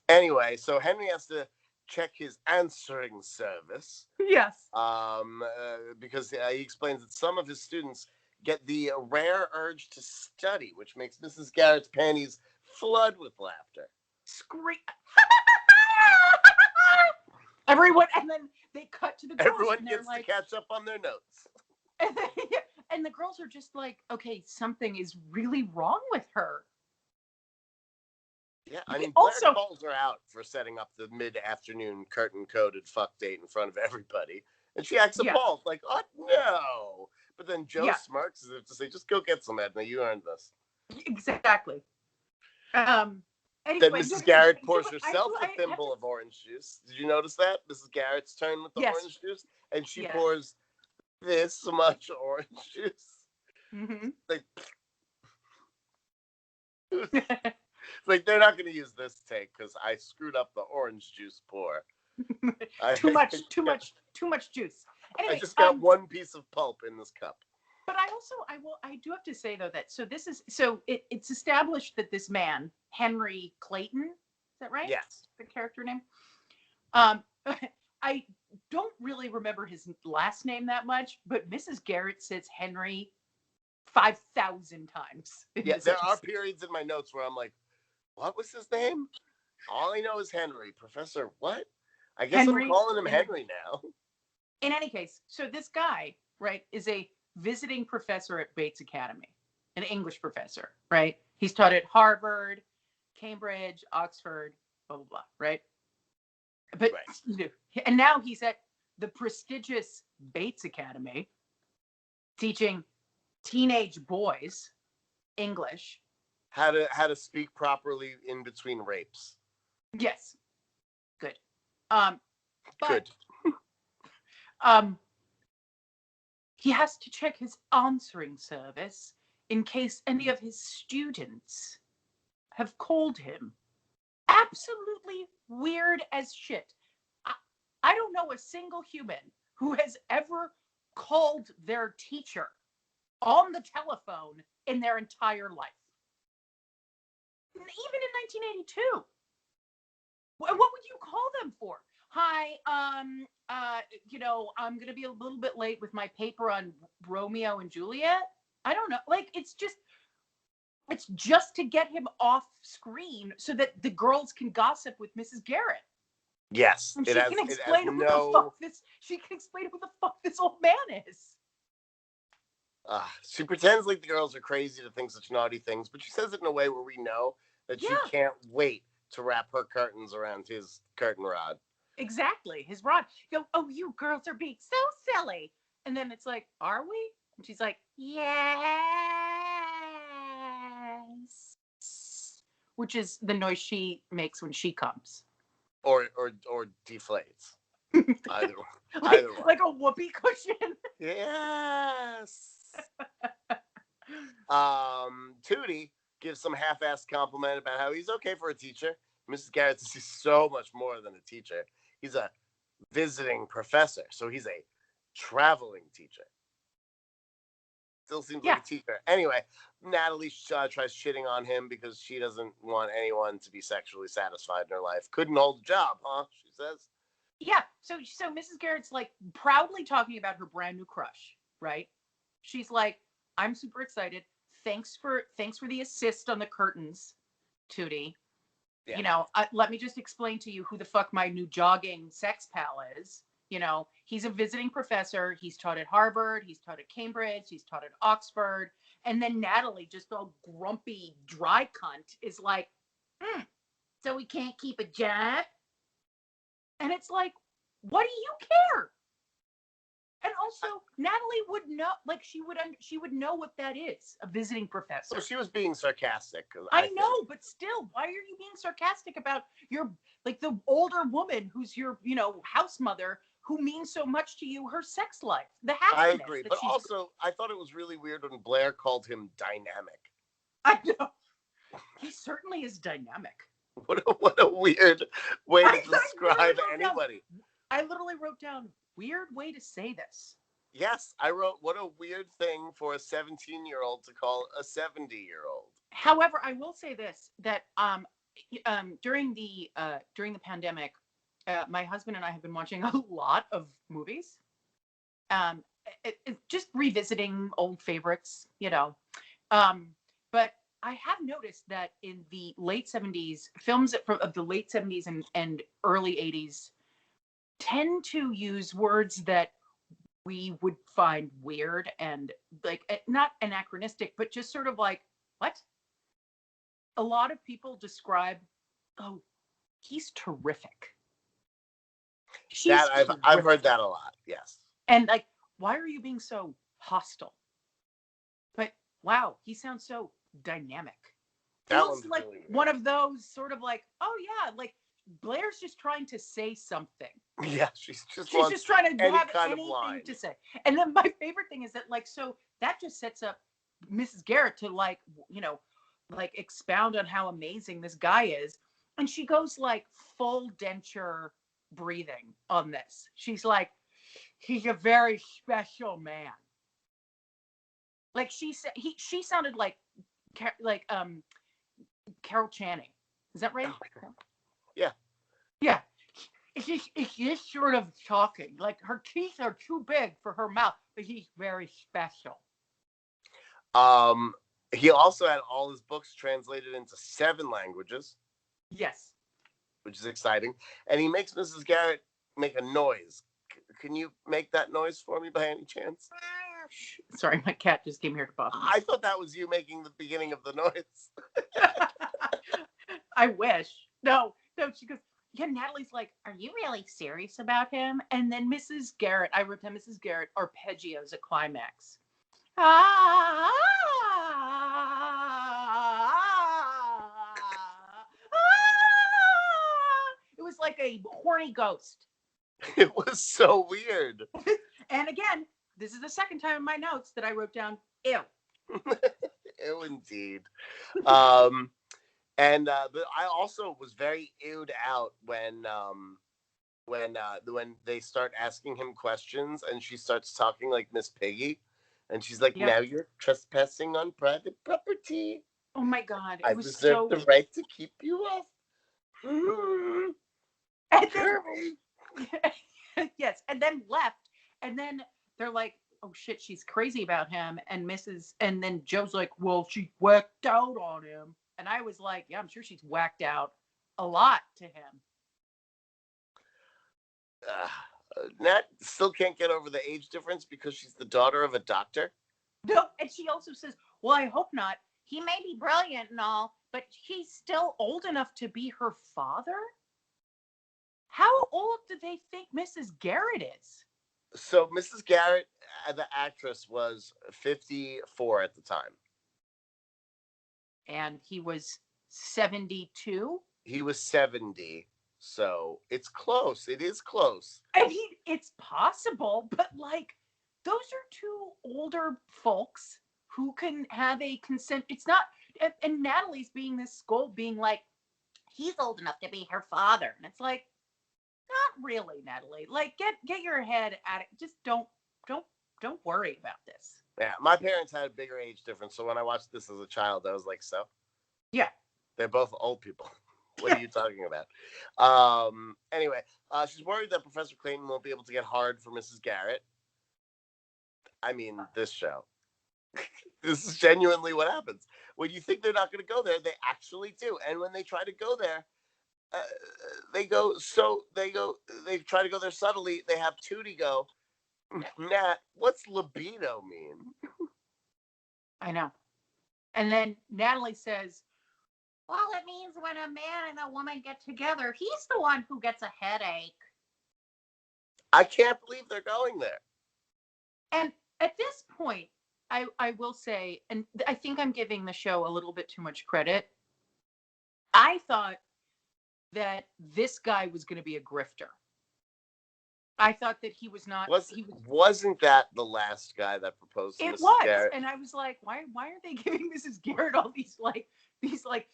Anyway, so Henry has to check his answering service. Yes. Because he explains that some of his students get the rare urge to study, which makes Mrs. Garrett's panties flood with laughter. Scream. Everyone, and then they cut to the girls. Everyone gets to catch up on their notes. And the girls are just like, okay, something is really wrong with her. Yeah, I mean, Blair calls her out for setting up the mid-afternoon curtain-coded fuck date in front of everybody. And she acts appalled, like, oh, no. But then Joe smirks as if to say, just go get some, Edna. You earned this. Exactly. Anyway, then Mrs. Garrett pours herself a thimble of orange juice. Did you notice that? Mrs. Garrett's turn with the orange juice. And she pours this much orange juice. Mm-hmm. Like they're not going to use this take because I screwed up the orange juice pour. too much juice. Anyway, I just got one piece of pulp in this cup. But I do have to say though that it's established that this man, Henry Clayton, is that right? Yes. The character name. I don't really remember his last name that much, but Mrs. Garrett says Henry 5,000 times. Yeah, there are periods in my notes where I'm like, what was his name? All I know is Henry. Professor what? I guess I'm calling him Henry now. In any case, so this guy, right, is a visiting professor at Bates Academy, an English professor, right? He's taught at Harvard, Cambridge, Oxford, blah, blah, blah, right? But, and now he's at the prestigious Bates Academy teaching teenage boys English. How to speak properly in between rapes. Yes. Good. Good. He has to check his answering service in case any of his students have called him. Absolutely weird as shit. I don't know a single human who has ever called their teacher on the telephone in their entire life. Even in 1982. What would you call them for? Hi, you know, I'm going to be a little bit late with my paper on Romeo and Juliet. I don't know. Like, it's just to get him off screen so that the girls can gossip with Mrs. Garrett. Yes. And she can explain who the fuck this old man is. She pretends like the girls are crazy to think such naughty things, but she says it in a way where we know that she can't wait to wrap her curtains around his curtain rod. Exactly. His rod. You go, oh, you girls are being so silly. And then it's like, are we? And she's like, yes. Which is the noise she makes when she comes. Or deflates. Either one. Like a whoopee cushion. Yes. Tootie gives some half-assed compliment about how he's okay for a teacher. Mrs. Garrett says he's so much more than a teacher. He's a visiting professor, so he's a traveling teacher. Still seems like a teacher. Anyway, Natalie tries shitting on him because she doesn't want anyone to be sexually satisfied in her life. Couldn't hold a job, huh? She says. Yeah. So Mrs. Garrett's like proudly talking about her brand new crush, right? She's like, I'm super excited. Thanks for the assist on the curtains, Tootie. Yeah. You know, let me just explain to you who the fuck my new jogging sex pal is. You know, he's a visiting professor. He's taught at Harvard. He's taught at Cambridge. He's taught at Oxford. And then Natalie, just all grumpy, dry cunt, is like, so we can't keep a job? And it's like, what do you care? And also, Natalie would know, like, she would know what that is, a visiting professor. So she was being sarcastic. I know, but still, why are you being sarcastic about your, like, the older woman who's your, you know, house mother who means so much to you, her sex life, the happiness. I agree, but also, I thought it was really weird when Blair called him dynamic. I know. He certainly is dynamic. What a weird way to describe anybody. I literally wrote down, weird way to say this. Yes, I wrote, what a weird thing for a 17-year-old to call a 70-year-old. However, I will say this, that during the pandemic, my husband and I have been watching a lot of movies, just revisiting old favorites, you know. But I have noticed that in the late 70s, films of the late 70s and early 80s tend to use words that we would find weird and, like, not anachronistic, but just sort of like, what? A lot of people describe, oh, he's terrific. I've heard that a lot, yes. And, like, why are you being so hostile? But wow, he sounds so dynamic. Feels like really one of those sort of like, oh yeah, like Blair's just trying to say something. Yeah, she's just trying to have anything to say. And then my favorite thing is that, like, so that just sets up Mrs. Garrett to, like, you know, like, expound on how amazing this guy is. And she goes like full denture breathing on this. She's like, he's a very special man. Like, she said, she sounded like Carol Channing. Is that right? Oh, yeah. Yeah. It's just sort of talking. Like, her teeth are too big for her mouth, but he's very special. He also had all his books translated into 7 languages. Yes. Which is exciting. And he makes Mrs. Garrett make a noise. Can you make that noise for me by any chance? Sorry, my cat just came here to bother me. I thought that was you making the beginning of the noise. I wish. No, she goes, yeah, Natalie's like, are you really serious about him? And then Mrs. Garrett, I wrote down Mrs. Garrett arpeggios a climax. It was like a horny ghost. It was so weird. And again, this is the second time in my notes that I wrote down, ew. Ew, indeed. But I also was very ewed out when they start asking him questions and she starts talking like Miss Piggy, and she's like, yep. Now you're trespassing on private property. Oh my God! I reserve the right to keep you off. And then, yes, and then left, and then they're like, oh shit, she's crazy about him, and then Joe's like, well, she whacked out on him. And I was like, yeah, I'm sure she's whacked out a lot to him. Nat still can't get over the age difference because she's the daughter of a doctor. No, and she also says, well, I hope not. He may be brilliant and all, but he's still old enough to be her father? How old do they think Mrs. Garrett is? So Mrs. Garrett, the actress, was 54 at the time. And he was 72? He was 70. So it's close. It is close. And it's possible, but, like, those are two older folks who can have a consent. It's not, and Natalie's being this scold, being like, he's old enough to be her father. And it's like, not really, Natalie. Like, get your head at it. Just don't worry about this. Yeah, my parents had a bigger age difference, so when I watched this as a child, I was like, so? Yeah. They're both old people. What are you talking about? Anyway, she's worried that Professor Clayton won't be able to get hard for Mrs. Garrett. I mean, this show. This is genuinely what happens. When you think they're not going to go there, they actually do. And when they try to go there, they try to go there subtly. They have Tootie go, Nat, what's libido mean? I know. And then Natalie says, well, it means when a man and a woman get together, he's the one who gets a headache. I can't believe they're going there. And at this point, I will say, and I think I'm giving the show a little bit too much credit. I thought that this guy was going to be a grifter. I thought that he was not. Wasn't that the last guy that proposed to Mrs. Garrett? And I was like, why aren't they giving Mrs. Garrett all these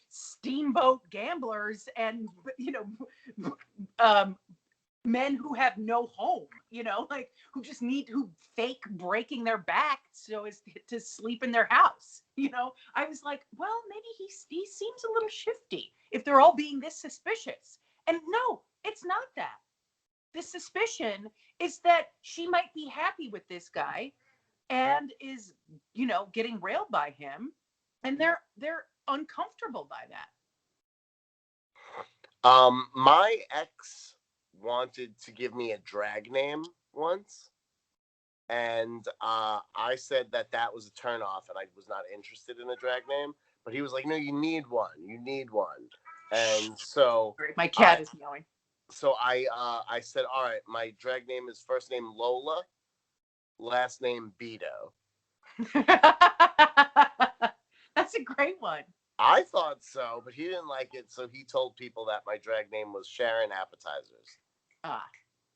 steamboat gamblers and men who have no home, who fake breaking their back so as to sleep in their house. I was like, well, maybe he seems a little shifty if they're all being this suspicious. And no, it's not that. The suspicion is that she might be happy with this guy and is, getting railed by him, and they're uncomfortable by that. My ex wanted to give me a drag name once, and I said that was a turnoff, and I was not interested in a drag name. But he was like, "No, you need one. You need one." And so my cat is meowing. So I said, all right, my drag name is first name Lola, last name Beto. That's a great one. I thought so, but he didn't like it, so he told people that my drag name was Sharon Appetizers.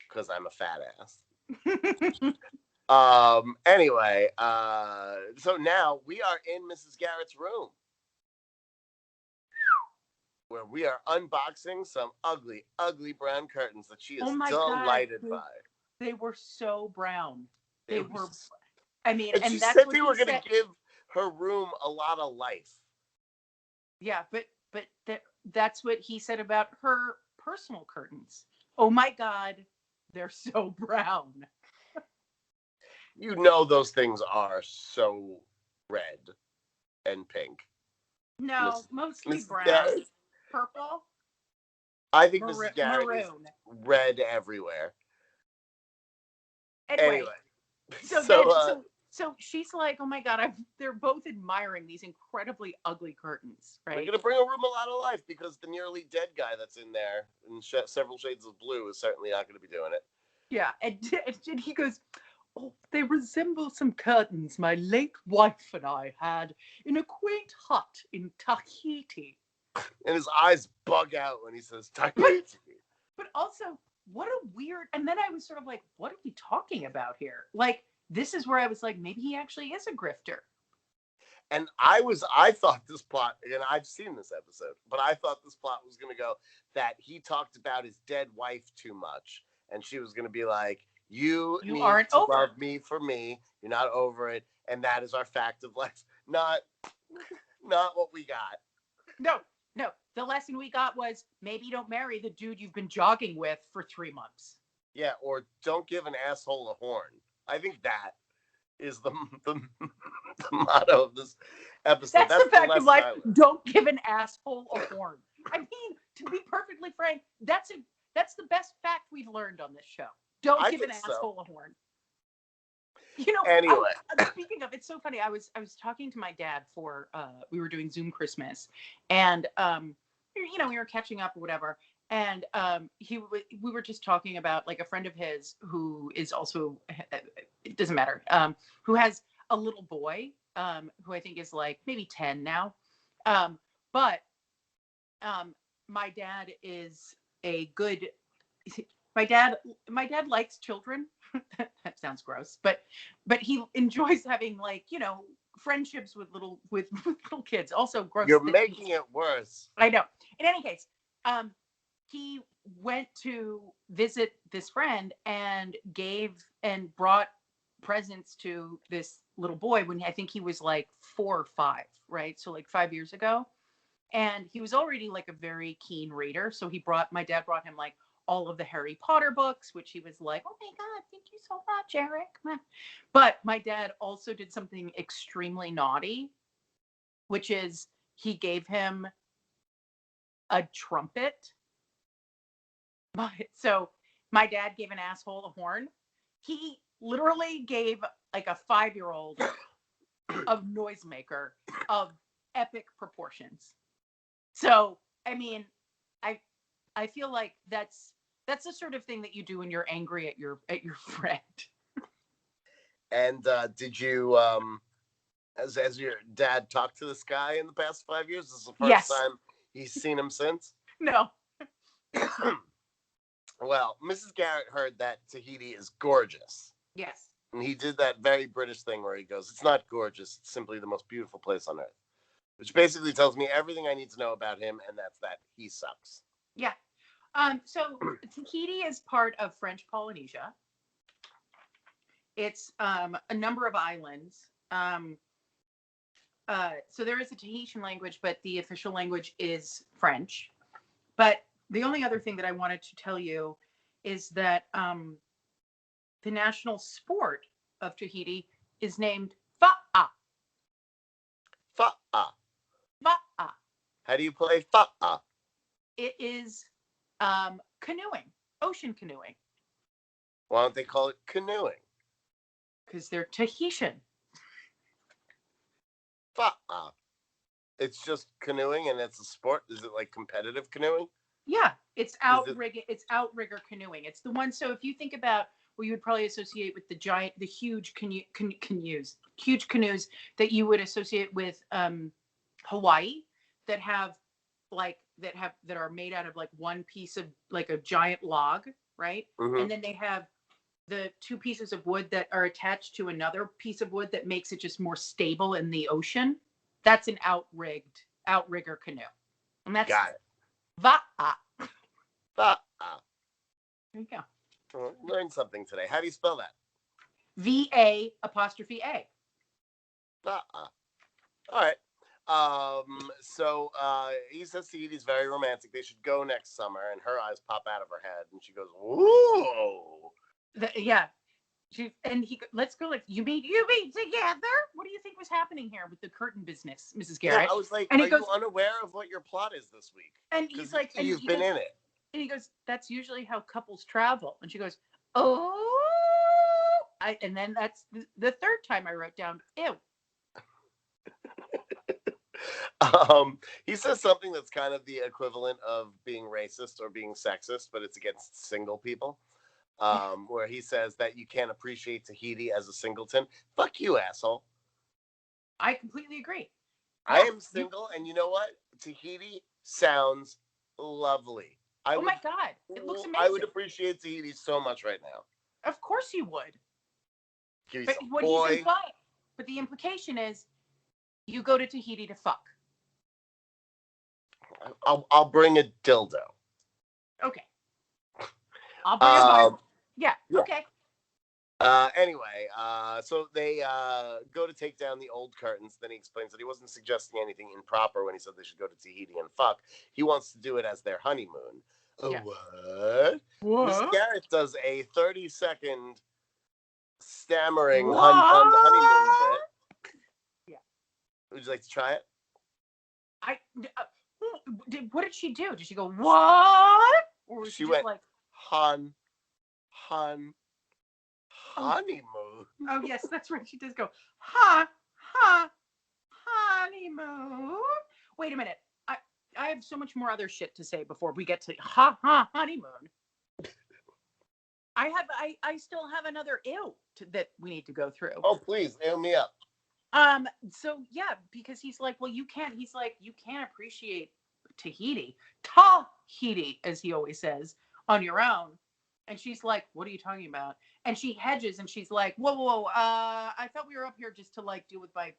Because I'm a fat ass. Anyway, so now we are in Mrs. Garrett's room, where we are unboxing some ugly, ugly brown curtains that she is delighted by. They were so brown. They were. And she said they were going to give her room a lot of life. Yeah, but that's what he said about her personal curtains. Oh my God, they're so brown. Those things are so red and pink. No, mostly brown. Purple? I think Mrs. Garrett is red everywhere. Anyway. So she's like, oh my God, they're both admiring these incredibly ugly curtains, right? We're going to bring a room a lot of life because the nearly dead guy that's in there in several shades of blue is certainly not going to be doing it. Yeah, and he goes, oh, they resemble some curtains my late wife and I had in a quaint hut in Tahiti. And his eyes bug out when he says Tahiti. But also, what a weird... And then I was sort of like, what are we talking about here? Like, this is where I was like, maybe he actually is a grifter. And I thought this plot, and I've seen this episode, but I thought this plot was going to go that he talked about his dead wife too much. And she was going to be like, you need to love me for me. You're not over it. And that is our fact of life. Not what we got. No. The lesson we got was maybe don't marry the dude you've been jogging with for 3 months. Yeah, or don't give an asshole a horn. I think that is the motto of this episode. That's the fact of life. Don't give an asshole a horn. I mean, to be perfectly frank, that's the best fact we've learned on this show. Don't give an asshole a horn. Anyway, speaking of, it's so funny. I was talking to my dad for we were doing Zoom Christmas, and we were catching up or whatever, and we were just talking about like a friend of his who is also, it doesn't matter, who has a little boy who I think is like maybe 10 now, but my dad is a good. My dad likes children. That sounds gross, but he enjoys having friendships with little kids. Also gross. You're making it worse. I know. In any case, he went to visit this friend and brought presents to this little boy when I think he was like 4 or 5, right? So like 5 years ago, and he was already like a very keen reader. So my dad brought him like all of the Harry Potter books, which he was like, oh my God, thank you so much, Eric. But my dad also did something extremely naughty, which is he gave him a trumpet So my dad gave an asshole a horn. He literally gave like a 5-year-old a noisemaker of epic proportions. So, I mean, I feel like that's the sort of thing that you do when you're angry at your friend. And did you as your dad talked to this guy in the past 5 years? This is the first time he's seen him since? No. Well, Mrs. Garrett heard that Tahiti is gorgeous. Yes. And he did that very British thing where he goes, it's not gorgeous, it's simply the most beautiful place on earth. Which basically tells me everything I need to know about him, and that's that he sucks. Yeah. So Tahiti is part of French Polynesia. It's a number of islands. So there is a Tahitian language, but the official language is French. But the only other thing that I wanted to tell you is that the national sport of Tahiti is named fa'a. Fa'a. Fa'a. How do you play fa'a? It is canoeing, ocean canoeing. Why don't they call it canoeing? Because they're Tahitian. Fa'a. It's just canoeing and it's a sport? Is it like competitive canoeing? Yeah, it's outrigger canoeing. It's the one. So if you think about what you would probably associate with the huge canoes that you would associate with Hawaii, that are made out of like one piece of like a giant log, right? Mm-hmm. And then they have the two pieces of wood that are attached to another piece of wood that makes it just more stable in the ocean. That's an outrigger canoe. And that's got it. Va'a. Fa'a. There you go. Well, learned something today. How do you spell that? VA''A. Fa'a. All right. So he says Tahiti's very romantic. They should go next summer, and her eyes pop out of her head, and she goes, "Whoa!" Yeah. Let's go. Like you mean together? What do you think was happening here with the curtain business, Mrs. Garrett? Yeah, I was like, and are you unaware of what your plot is this week? And he's like, you've been in it. And he goes, that's usually how couples travel. And she goes, oh. And then that's the third time I wrote down, ew. He says something that's kind of the equivalent of being racist or being sexist, but it's against single people. Where he says that you can't appreciate Tahiti as a singleton. Fuck you, asshole. I completely agree. I am single, and you know what? Tahiti sounds lovely. My God. It looks amazing. I would appreciate Tahiti so much right now. Of course you would. Give me but some what boy. He's implying, but the implication is you go to Tahiti to fuck. I'll bring a dildo. Okay. I'll bring a Bible. Yeah. Okay. Anyway, so they go to take down the old curtains. Then he explains that he wasn't suggesting anything improper when he said they should go to Tahiti and fuck. He wants to do it as their honeymoon. Yeah. What? Miss Garrett does a 30-second stammering on the honeymoon bit. Yeah. Would you like to try it? What did she do? Did she go, what? Or was she just went, like, honeymoon. Oh, yes, that's right. She does go, honeymoon. Wait a minute. I have so much more other shit to say before we get to honeymoon. I still have another ew that we need to go through. Oh, please, ew me up. So yeah, because he's like, well, you can't appreciate Tahiti, as he always says, on your own. And she's like, what are you talking about? And she hedges and she's like, whoa, I thought we were up here just to like deal with my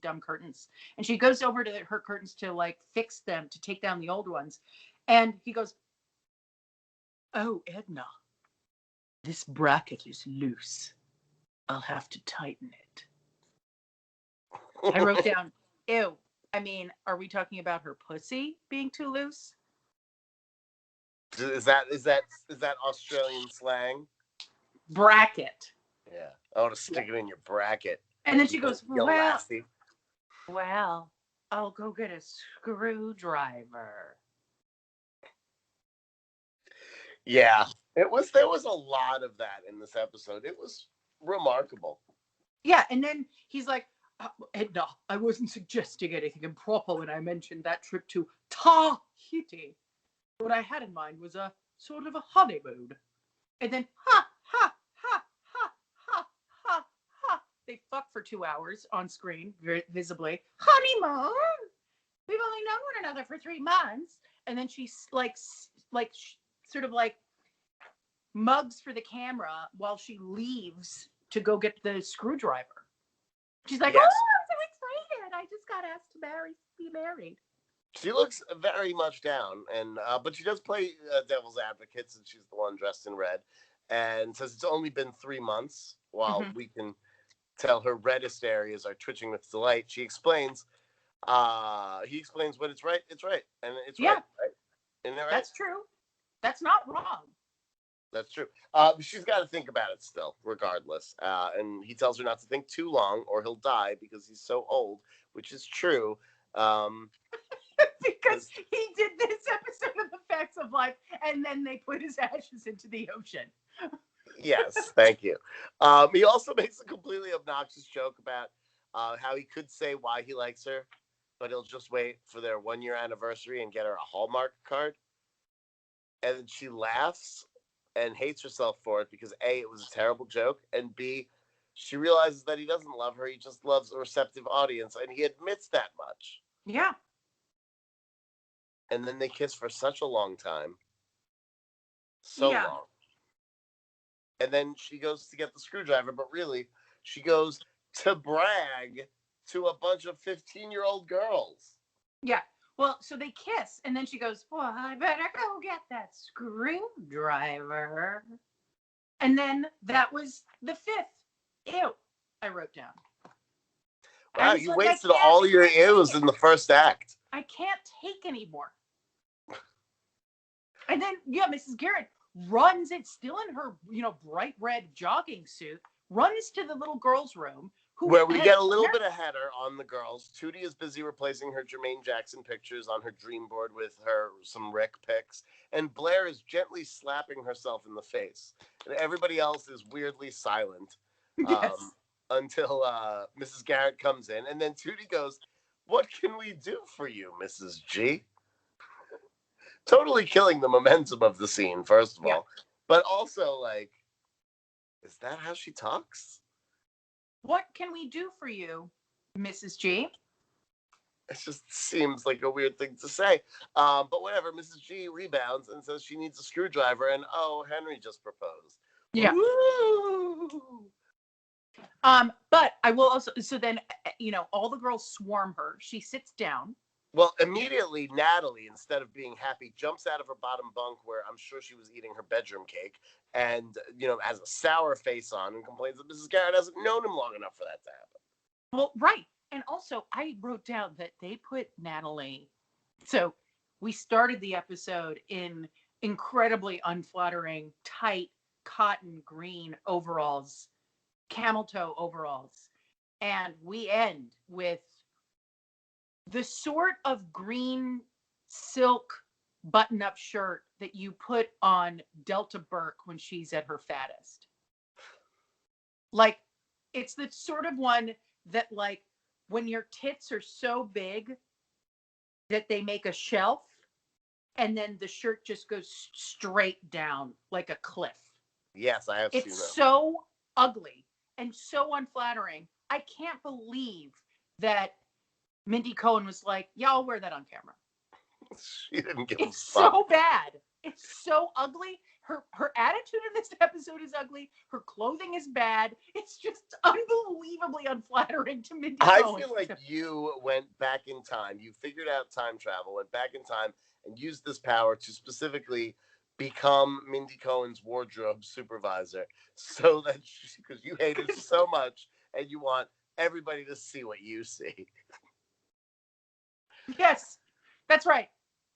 dumb curtains. And she goes over to her curtains to like fix them, to take down the old ones. And he goes, oh, Edna, this bracket is loose. I'll have to tighten it. I wrote down, ew. I mean, are we talking about her pussy being too loose? Is that Australian slang? Bracket. Yeah, I want to stick it in your bracket. And then she goes, well, I'll go get a screwdriver. Yeah, there was a lot of that in this episode. It was remarkable. Yeah, and then he's like, Edna, I wasn't suggesting anything improper when I mentioned that trip to Tahiti. What I had in mind was a sort of a honeymoon. And then, ha, ha, ha, ha, ha, ha, ha. They fuck for 2 hours on screen, visibly. Honeymoon? We've only known one another for 3 months. And then she's sort of like mugs for the camera while she leaves to go get the screwdriver. She's like, yes. Oh, I'm so excited. I just got asked to be married. She looks very much down, and but she does play devil's advocate, since she's the one dressed in red, and says it's only been 3 months. While we can tell her reddest areas are twitching with delight, he explains when it's right, and it's right. Isn't that right? That's true. That's not wrong. That's true. She's got to think about it still, regardless. And he tells her not to think too long, or he'll die because he's so old, which is true. Because he did this episode of The Facts of Life, and then they put his ashes into the ocean. Yes, thank you. He also makes a completely obnoxious joke about how he could say why he likes her, but he'll just wait for their 1-year anniversary and get her a Hallmark card. And then she laughs and hates herself for it because A, it was a terrible joke, and B, she realizes that he doesn't love her. He just loves a receptive audience, and he admits that much. Yeah. And then they kiss for such a long time. So long. And then she goes to get the screwdriver, but really, she goes to brag to a bunch of 15-year-old girls. Yeah. Well, so they kiss, and then she goes, well, I better go get that screwdriver. And then that was the 5th ew I wrote down. Wow, you wasted all your ews in the first act. I can't take anymore. And then, yeah, Mrs. Garrett runs, it's still in her, bright red jogging suit, runs to the little girl's room. Where we get a little bit of header on the girls. Tootie is busy replacing her Jermaine Jackson pictures on her dream board with some Rick pics. And Blair is gently slapping herself in the face. And everybody else is weirdly silent. Yes. Until Mrs. Garrett comes in. And then Tootie goes, what can we do for you, Mrs. G? Totally killing the momentum of the scene, first of all. But also, is that how she talks? What can we do for you, Mrs. G? It just seems like a weird thing to say. But whatever, Mrs. G rebounds and says she needs a screwdriver, and Henry just proposed. Yeah. Woo! But I will also, so then, all the girls swarm her. She sits down. Well, immediately, Natalie, instead of being happy, jumps out of her bottom bunk where I'm sure she was eating her bedroom cake and, has a sour face on and complains that Mrs. Garrett hasn't known him long enough for that to happen. Well, right. And also, I wrote down that they put Natalie. So we started the episode in incredibly unflattering, tight, cotton green overalls, camel toe overalls. And we end with the sort of green silk button-up shirt that you put on Delta Burke when she's at her fattest. It's the sort of one that, when your tits are so big that they make a shelf, and then the shirt just goes straight down like a cliff. Yes, I have seen that. It's so ugly and so unflattering. I can't believe that Mindy Cohen was like, yeah, I'll wear that on camera. She didn't give a fuck. It's so bad. It's so ugly. Her attitude in this episode is ugly. Her clothing is bad. It's just unbelievably unflattering to Mindy Cohen. I feel like you went back in time. You figured out time travel, went back in time, and used this power to specifically become Mindy Cohen's wardrobe supervisor, so that because you hate it so much and you want everybody to see what you see. Yes, that's right.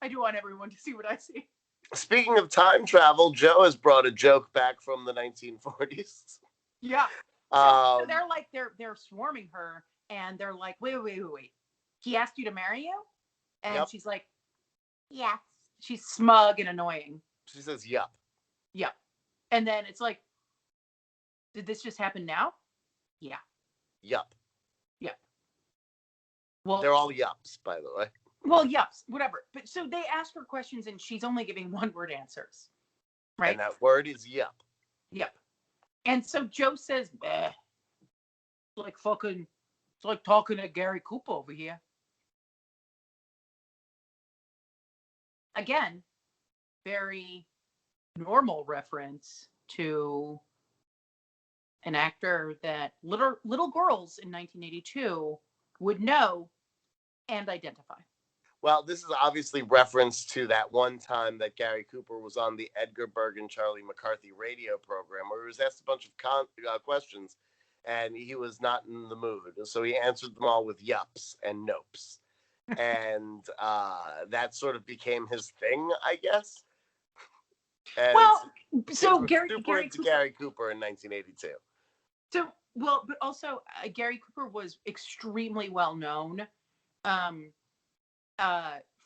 I do want everyone to see what I see. Speaking of time travel, Joe has brought a joke back from the 1940s. Yeah. So they're swarming her, and they're like, wait. He asked you to marry you? And She's like, yes. She's smug and annoying. She says, yup. Yeah. And then it's like, did this just happen now? Yeah. Yup. Yep. Well, they're all yups, by the way. Well, yups, whatever. But so they ask her questions and she's only giving one-word answers. Right? And that word is yup. Yep. And so Joe says, it's like talking to Gary Cooper over here. Again, very normal reference to an actor that little girls in 1982 would know and identify. Well, this is obviously reference to that one time that Gary Cooper was on the Edgar Bergen, Charlie McCarthy radio program where he was asked a bunch of questions and he was not in the mood. So he answered them all with yups and nopes. And that sort of became his thing, I guess. And well, so Gary Cooper in 1982. So, well, but also Gary Cooper was extremely well known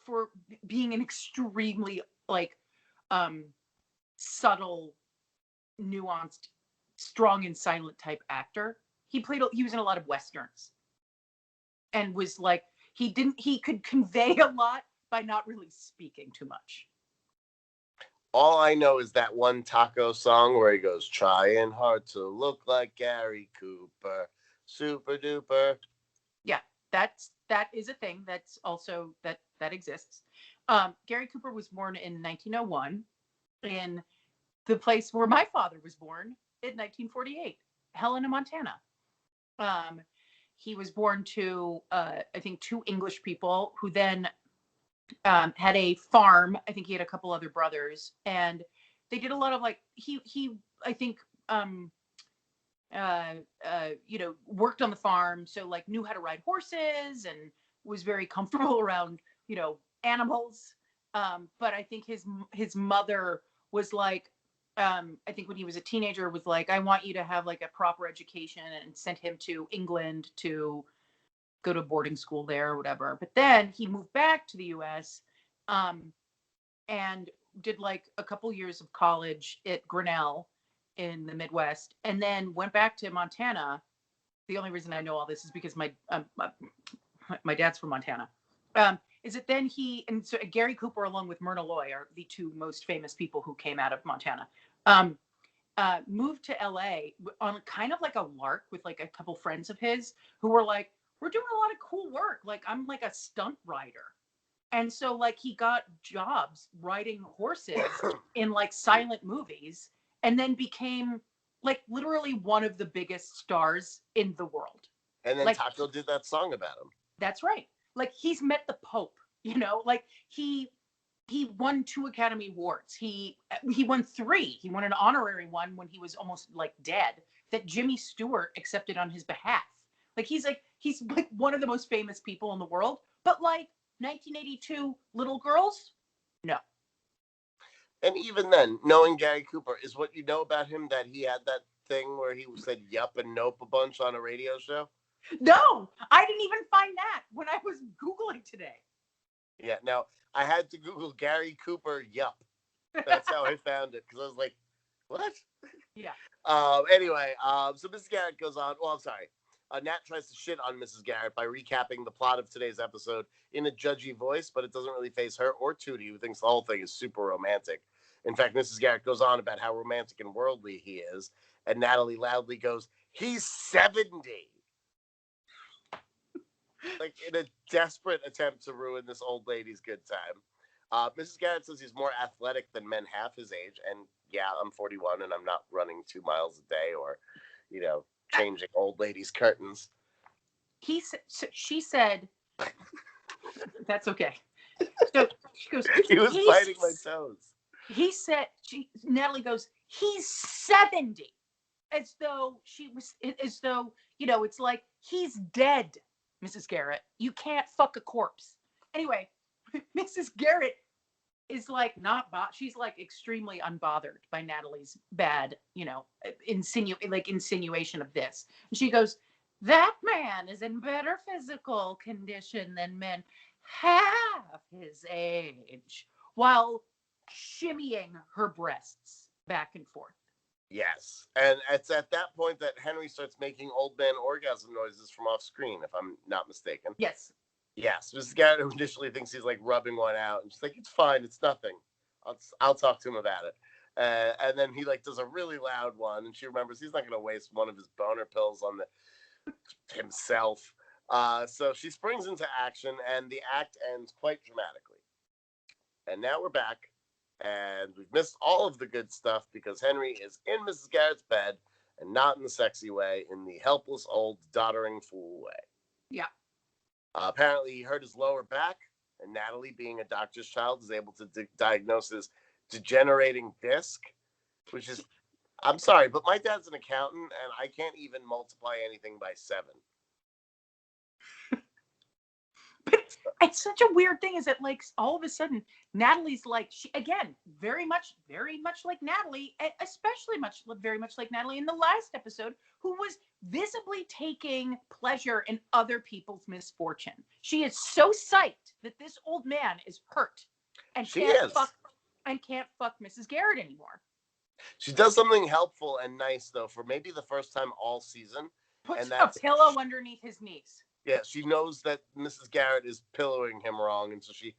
for being an extremely subtle, nuanced, strong and silent type actor. He was in a lot of Westerns and was like, he could convey a lot by not really speaking too much. All I know is that one taco song where he goes, trying hard to look like Gary Cooper, super duper. Yeah, that is a thing that's also that exists. Gary Cooper was born in 1901 in the place where my father was born in 1948, Helena, Montana. He was born to, I think, 2 English people who then had a farm. I think he had a couple other brothers, and they did a lot of he I think worked on the farm, so knew how to ride horses and was very comfortable around animals. But I think his mother was I think when he was a teenager was I want you to have a proper education, and sent him to England to go to boarding school there or whatever. But then he moved back to the US and did a couple years of college at Grinnell in the Midwest, and then went back to Montana. The only reason I know all this is because my dad's from Montana. Is it then so Gary Cooper along with Myrna Loy are the 2 most famous people who came out of Montana. Moved to LA on kind of a lark with a couple friends of his who were we're doing a lot of cool work. I'm a stunt rider. And so he got jobs riding horses in silent movies, and then became literally one of the biggest stars in the world. And then Taco did that song about him. That's right. He's met the Pope, he won 2 Academy Awards. He won 3. He won an honorary one when he was almost dead that Jimmy Stewart accepted on his behalf. He's one of the most famous people in the world, but 1982 little girls, no. And even then, knowing Gary Cooper, is what you know about him that he had that thing where he said yup and nope a bunch on a radio show? No, I didn't even find that when I was Googling today. Yeah, now I had to Google Gary Cooper yup. That's how I found it, because I was like, what? Yeah. Anyway, so Mrs. Garrett goes on. Well, I'm sorry. Nat tries to shit on Mrs. Garrett by recapping the plot of today's episode in a judgy voice, but it doesn't really faze her or Tootie, who thinks the whole thing is super romantic. In fact, Mrs. Garrett goes on about how romantic and worldly he is, and Natalie loudly goes, he's 70! In a desperate attempt to ruin this old lady's good time. Mrs. Garrett says he's more athletic than men half his age, and yeah, I'm 41 and I'm not running 2 miles a day or, changing old ladies' curtains. She said, that's okay. So she goes, he was biting my toes. Natalie goes, he's 70. As though it's he's dead, Mrs. Garrett. You can't fuck a corpse. Anyway, Mrs. Garrett is she's extremely unbothered by Natalie's bad, insinuation of this. And she goes, that man is in better physical condition than men half his age, while shimmying her breasts. back and forth. Yes. And it's at that point that Henry starts making old man orgasm noises from off screen, if I'm not mistaken. Yes. Yes. Mrs. Garrett initially thinks he's like rubbing one out. And she's like, it's fine. It's nothing. I'll talk to him about it. And then he like does a really loud one. And she remembers he's not going to waste one of his boner pills on himself. So she springs into action and the act ends quite dramatically. And now we're back. And we've missed all of the good stuff because Henry is in Mrs. Garrett's bed and not in the sexy way, in the helpless old doddering fool way. Yeah. Apparently, he hurt his lower back, and Natalie, being a doctor's child, is able to diagnose his degenerating disc, which is, I'm sorry, but my dad's an accountant, and I can't even multiply anything by 7. But it's such a weird thing is that like all of a sudden Natalie's like, she again, very much like Natalie, especially very much like Natalie in the last episode, who was visibly taking pleasure in other people's misfortune. She is so psyched that this old man is hurt and can't fuck Mrs. Garrett anymore. She does something helpful and nice though for maybe the first time all season. Puts a pillow underneath his knees. Yeah, she knows that Mrs. Garrett is pillowing him wrong, and so she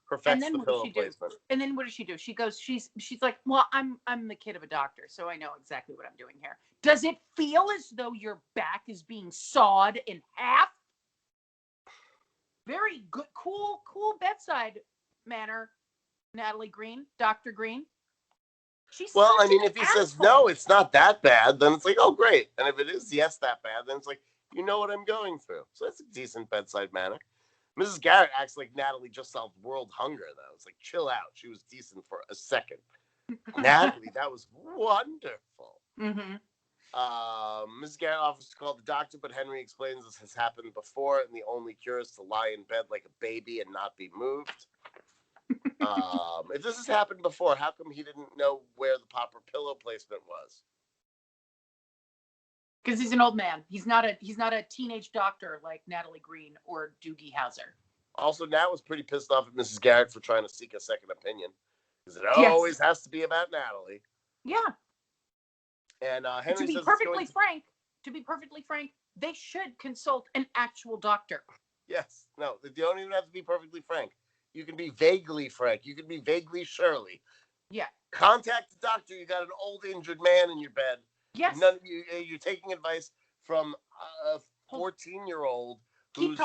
perfects the pillow placement. And then what does she do? She goes, she's like, well, I'm the kid of a doctor, so I know exactly what I'm doing here. Does it feel as though your back is being sawed in half? Very good, cool bedside manner, Natalie Green, Dr. Green. Well, I mean, if he says, no, it's not that bad, then it's like, oh, great. And if it is, yes, that bad, then it's like, you know what I'm going through. So that's a decent bedside manner. Mrs. Garrett acts like Natalie just solved world hunger, though. It's like, chill out. She was decent for a second. Natalie, that was wonderful. Mm-hmm. Mrs. Garrett offers to call the doctor, but Henry explains this has happened before, and the only cure is to lie in bed like a baby and not be moved. If this has happened before, how come he didn't know where the proper pillow placement was? Because he's an old man. He's not a teenage doctor like Natalie Green or Doogie Howser. Also, Nat was pretty pissed off at Mrs. Garrett for trying to seek a second opinion. Because it always has to be about Natalie. Yeah. And Henry to be perfectly frank, they should consult an actual doctor. Yes. No, you don't even have to be perfectly frank. You can be vaguely frank. You can be vaguely Shirley. Yeah. Contact the doctor. You got an old injured man in your bed. Yes. You're taking advice from a 14-year-old whose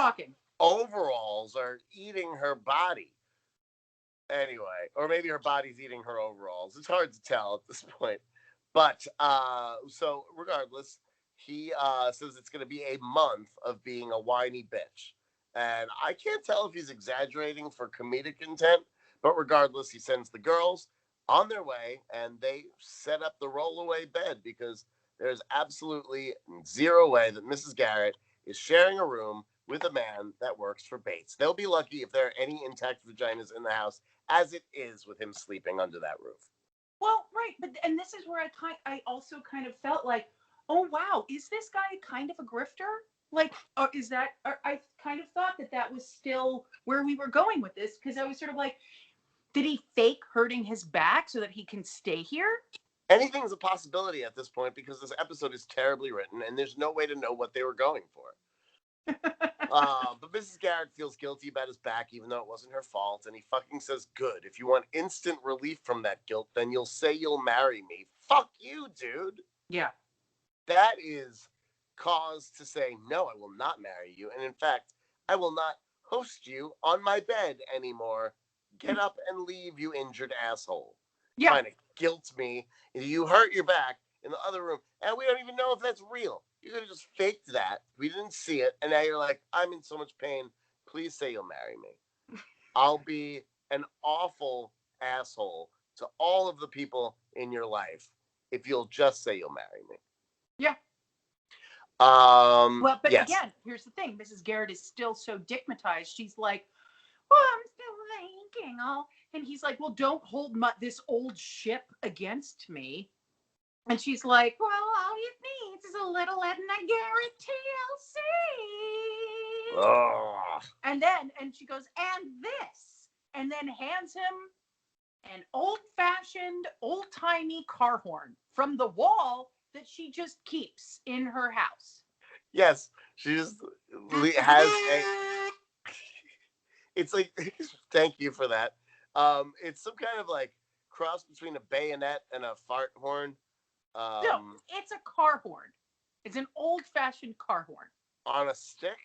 overalls are eating her body. Anyway, or maybe her body's eating her overalls. It's hard to tell at this point. But so regardless, he says it's going to be a month of being a whiny bitch. And I can't tell if he's exaggerating for comedic intent, but regardless, he sends the girls on their way and they set up the rollaway bed because there's absolutely zero way that Mrs. Garrett is sharing a room with a man that works for Bates. They'll be lucky if there are any intact vaginas in the house, as it is with him sleeping under that roof. Well, right, and this is where I also kind of felt like, oh wow, is this guy kind of a grifter? Like, or is that? Or I kind of thought that was still where we were going with this because I was sort of like, did he fake hurting his back so that he can stay here? Anything's a possibility at this point because this episode is terribly written and there's no way to know what they were going for. But Mrs. Garrett feels guilty about his back, even though it wasn't her fault. And he fucking says, good. If you want instant relief from that guilt, then you'll say you'll marry me. Fuck you, dude. Yeah. That is cause to say, no, I will not marry you. And in fact, I will not host you on my bed anymore. Get up and leave, you injured asshole. Yeah. Trying to guilt me. You hurt your back in the other room. And we don't even know if that's real. You could have just faked that. We didn't see it. And now you're like, I'm in so much pain. Please say you'll marry me. I'll be an awful asshole to all of the people in your life if you'll just say you'll marry me. Yeah. Well, but yes. Again, here's the thing. Mrs. Garrett is still so digmatized. She's like, well, I'm still thinking. And he's like, well, don't hold this old ship against me. And she's like, well, all it needs is a little Edna Garrett TLC. Oh. And she goes, and this. And then hands him an old-fashioned, old-timey car horn from the wall that she just keeps in her house. Yes, she just has a. It's like, thank you for that. It's some kind of like cross between a bayonet and a fart horn. No, it's a car horn. It's an old-fashioned car horn. On a stick?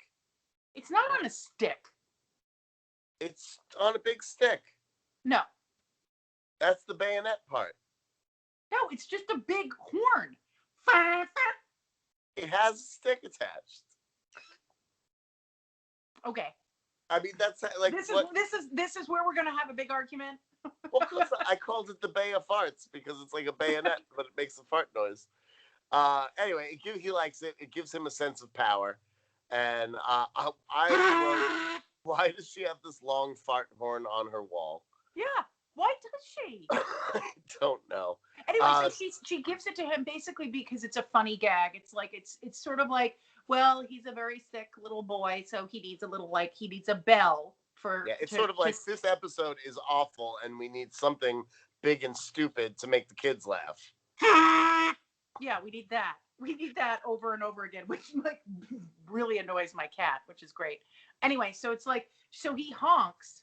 It's not on a stick. It's on a big stick. No. That's the bayonet part. No, it's just a big horn. It has a stick attached. Okay. I mean, that's like this is where we're gonna have a big argument. Well, because I called it the Bay of Farts because it's like a bayonet, but it makes a fart noise. Anyway, he likes it. It gives him a sense of power. And I wrote, why does she have this long fart horn on her wall? Yeah, why does she? I don't know. Anyway, so she gives it to him basically because it's a funny gag. It's like it's sort of like, well, he's a very sick little boy, so he needs a bell for. Yeah, it's sort of like this episode is awful, and we need something big and stupid to make the kids laugh. Yeah, we need that. We need that over and over again, which like really annoys my cat, which is great. Anyway, so it's like, so he honks.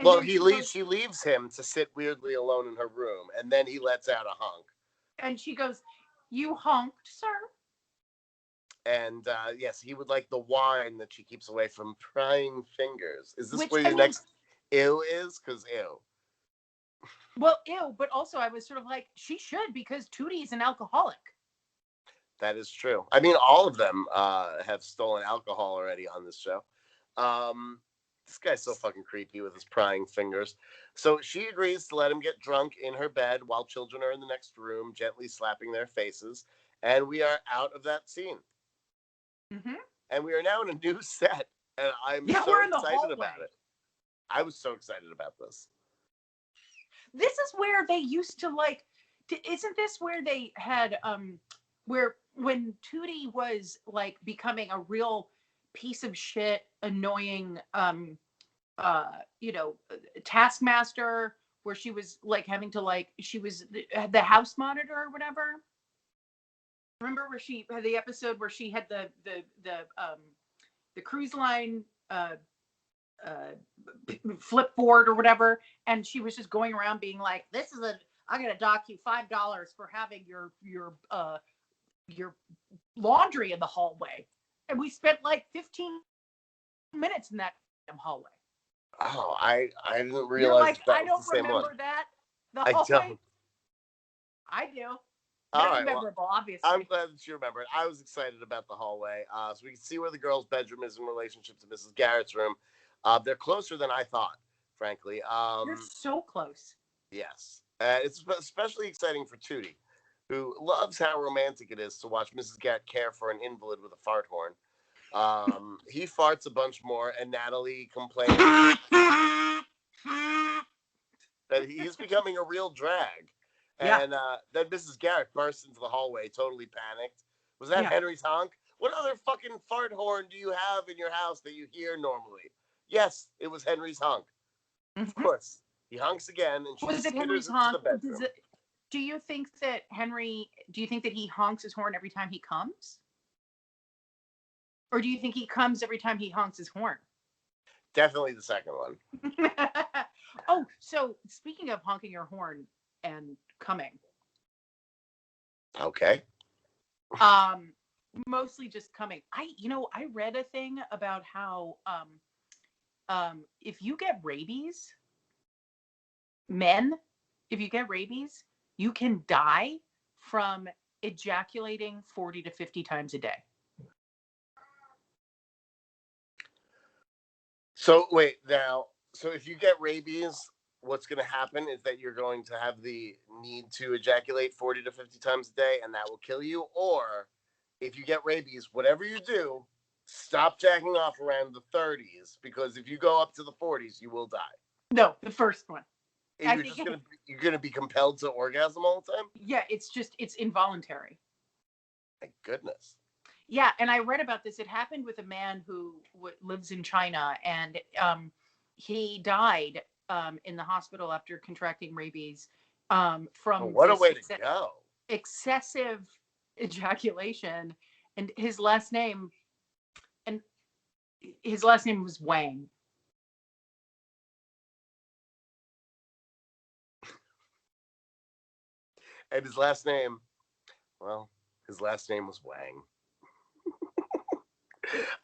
Well, she leaves him to sit weirdly alone in her room, and then he lets out a honk. And she goes, "You honked, sir?" And yes, he would like the wine that she keeps away from prying fingers. Is this where your next ew is? Because ew. Well, ew, but also I was sort of like, she should, because Tootie is an alcoholic. That is true. I mean, all of them have stolen alcohol already on this show. This guy's so fucking creepy with his prying fingers. So she agrees to let him get drunk in her bed while children are in the next room, gently slapping their faces. And we are out of that scene. Mm-hmm. And we are now in a new set. And I'm so excited about it. I was so excited about this. This is where they used to isn't this where they had, where when Tootie was like becoming a real piece of shit, annoying, taskmaster, where she was like having to she was the house monitor or whatever. Remember where she had the episode where she had the cruise line flipboard or whatever, and she was just going around being like, I'm gonna dock you $5 for having your laundry in the hallway. And we spent like 15 minutes in that hallway. Oh, I didn't realize that I don't remember that. I don't. I do. All That's right, memorable, obviously. I'm glad that you remember it. I was excited about the hallway. So we can see where the girls' bedroom is in relationship to Mrs. Garrett's room. They're closer than I thought, frankly. You're so close. Yes. It's especially exciting for Tootie, who loves how romantic it is to watch Mrs. Garrett care for an invalid with a fart horn. He farts a bunch more, and Natalie complains that he's becoming a real drag. And then Mrs. Garrett bursts into the hallway, totally panicked. Was that Henry's honk? What other fucking fart horn do you have in your house that you hear normally? Yes, it was Henry's honk. Mm-hmm. Of course. He honks again, and she was it Henry's honk? Do you think that he honks his horn every time he comes? Or do you think he comes every time he honks his horn? Definitely the second one. Oh, so speaking of honking your horn and coming. Okay. Mostly just coming. I read a thing about how if you get rabies, you can die from ejaculating 40 to 50 times a day. So wait, now, so if you get rabies, what's going to happen is that you're going to have the need to ejaculate 40 to 50 times a day, and that will kill you. Or if you get rabies, whatever you do, stop jacking off around the 30s, because if you go up to the 40s, you will die. No, the first one. You're gonna be compelled to orgasm all the time? Yeah, it's involuntary. My goodness. Yeah, and I read about this. It happened with a man who lives in China, and he died in the hospital after contracting rabies from what a way to go. Excessive ejaculation, and his last name was Wang. And his last name was Wang.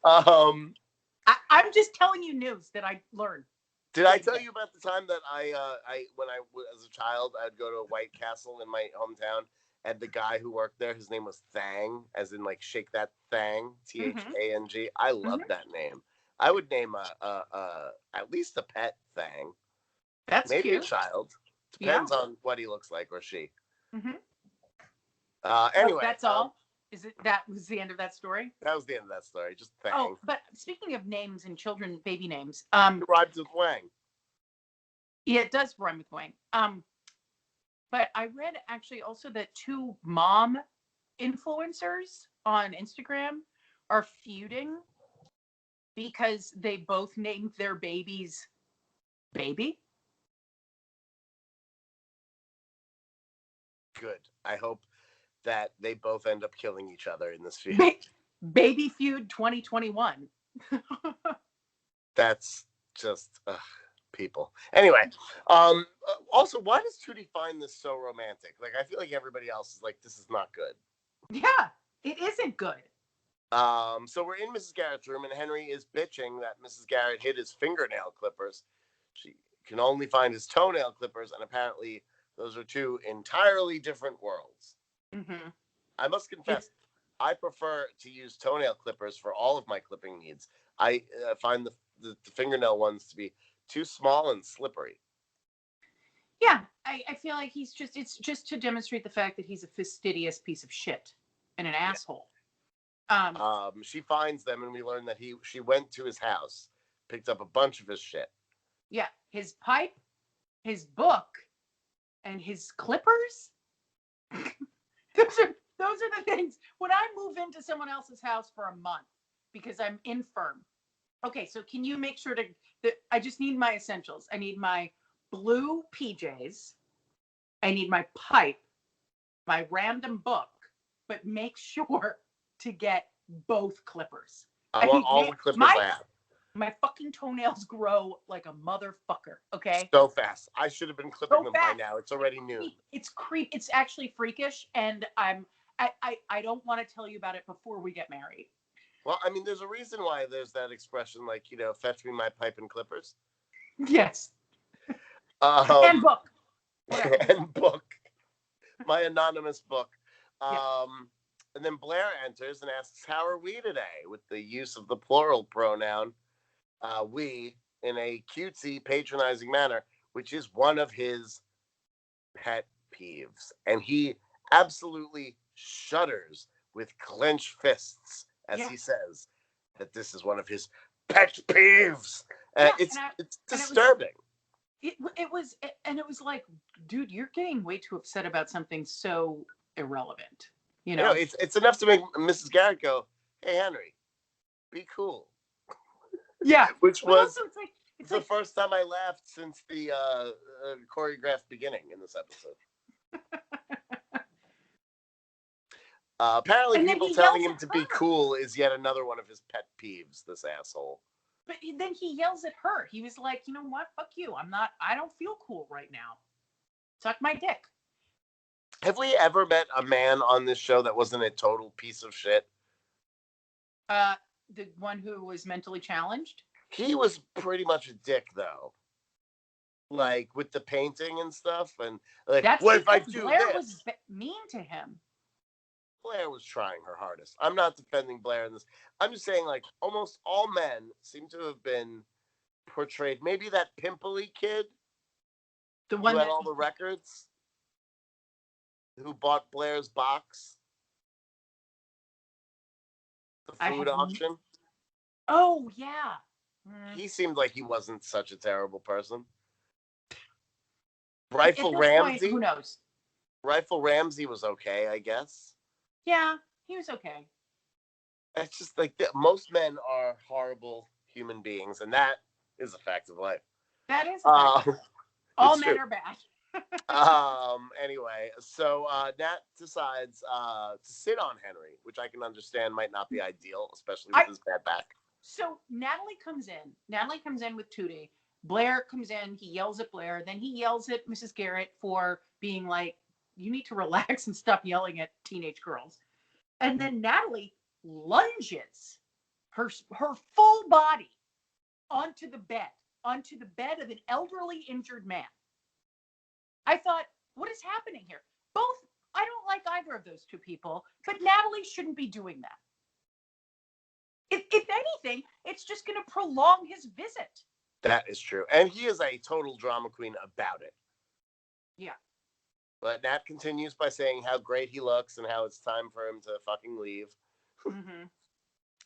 I'm just telling you news that I learned. Did I tell you about the time that when I was a child, I'd go to a White Castle in my hometown, and the guy who worked there, his name was Thang, as in like shake that thang, Thang. I love that name. I would name at least a pet Thang. That's maybe cute. A child. Depends on what he looks like or she. Mm-hmm. Anyway, that's all. That was the end of that story? That was the end of that story. Just Thang. Oh, but speaking of names and children, baby names, it rhymes with Wang. Yeah, it does rhyme with Wang. But I read actually also that 2 mom influencers on Instagram are feuding because they both named their babies Baby. Good. I hope that they both end up killing each other in this feud. Baby feud 2021. That's just people. Anyway, also, why does Tootie find this so romantic? Like, I feel like everybody else is like, this is not good. Yeah, it isn't good. So we're in Mrs. Garrett's room, and Henry is bitching that Mrs. Garrett hid his fingernail clippers. She can only find his toenail clippers, and apparently those are 2 entirely different worlds. Mm-hmm. I must confess, I prefer to use toenail clippers for all of my clipping needs. I find the fingernail ones to be too small and slippery. Yeah, I feel like it's just to demonstrate the fact that he's a fastidious piece of shit and an asshole. She finds them, and we learn that she went to his house, picked up a bunch of his shit. Yeah, his pipe, his book, and his clippers. those are the things. When I move into someone else's house for a month because I'm infirm. Okay, so can you make sure that I just need my essentials. I need my blue PJs. I need my pipe, my random book, but make sure to get both clippers. I want all the clippers I have. My fucking toenails grow like a motherfucker, okay? So fast. I should have been clipping them by now. It's already noon. It's actually freakish, and I don't want to tell you about it before we get married. Well, I mean, there's a reason why there's that expression, like, fetch me my pipe and clippers. Yes. And book. And book. My anonymous book. Yeah. And then Blair enters and asks, how are we today? With the use of the plural pronoun, we, in a cutesy, patronizing manner, which is one of his pet peeves. And he absolutely shudders with clenched fists as he says that this is one of his pet peeves. It's disturbing. It was like, dude, you're getting way too upset about something so irrelevant. It's enough to make Mrs. Garrett go, hey, Henry, be cool. Yeah. Which was the first time I laughed since the choreographed beginning in this episode. Apparently people telling him to be cool is yet another one of his pet peeves, this asshole. But then he yells at her. He was like, you know what? Fuck you. I don't feel cool right now. Suck my dick. Have we ever met a man on this show that wasn't a total piece of shit? The one who was mentally challenged? He was pretty much a dick, though. Like, with the painting and stuff. And, like, what if I do Blair this? Was mean to him. Blair was trying her hardest. I'm not defending Blair in this. I'm just saying, like, almost all men seem to have been portrayed. Maybe that pimply kid the one who had all the records, who bought Blair's box, the food auction. Oh, yeah. He seemed like he wasn't such a terrible person. Rifle Ramsey. Point, who knows? Rifle Ramsey was okay, I guess. Yeah, he was okay. It's just like most men are horrible human beings, and that is a fact of life. That is all men true. are bad. Anyway, so Nat decides to sit on Henry, which I can understand might not be ideal, especially with his bad back. So Natalie comes in with Tootie. Blair comes in, he yells at Blair, then he yells at Mrs. Garrett for being like, you need to relax and stop yelling at teenage girls. And then Natalie lunges her full body onto the bed of an elderly injured man. I thought, what is happening here? I don't like either of those two people, but Natalie shouldn't be doing that. If anything, it's just going to prolong his visit. That is true. And he is a total drama queen about it. Yeah. But Nat continues by saying how great he looks and how it's time for him to fucking leave. Mm-hmm.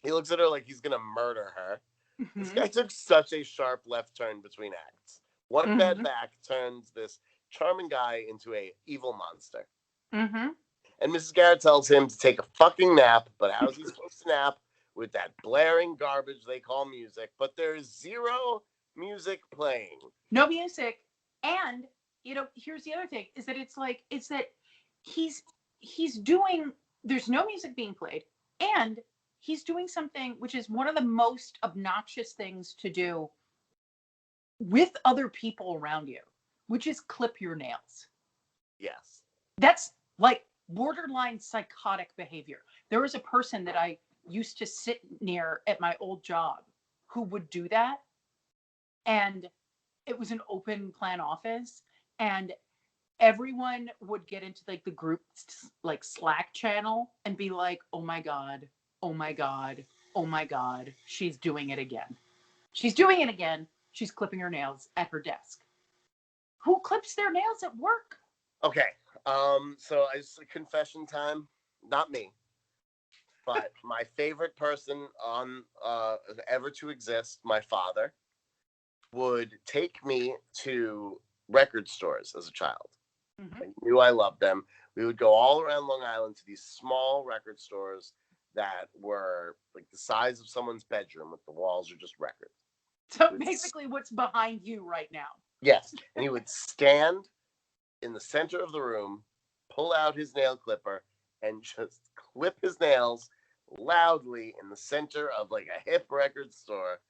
He looks at her like he's going to murder her. Mm-hmm. This guy took such a sharp left turn between acts. One bad back turns this charming guy into a evil monster. Mm-hmm. And Mrs. Garrett tells him to take a fucking nap, but how is he supposed to nap with that blaring garbage they call music? But there's zero music playing. No music. And, here's the other thing, is that it's that he's doing, there's no music being played, and he's doing something which is one of the most obnoxious things to do with other people around you, which is clip your nails. Yes. That's like borderline psychotic behavior. There was a person that I used to sit near at my old job who would do that. And it was an open plan office. And everyone would get into like the group like Slack channel and be like, oh my God, oh my God, oh my God, she's doing it again. She's doing it again. She's clipping her nails at her desk. Who clips their nails at work? Okay. So it's confession time. Not me. But my favorite person on ever to exist, my father, would take me to record stores as a child. Mm-hmm. I knew I loved them. We would go all around Long Island to these small record stores that were like the size of someone's bedroom, with the walls are just records. So basically what's behind you right now. Yes. And he would stand in the center of the room, pull out his nail clipper, and just clip his nails loudly in the center of like a hip record store.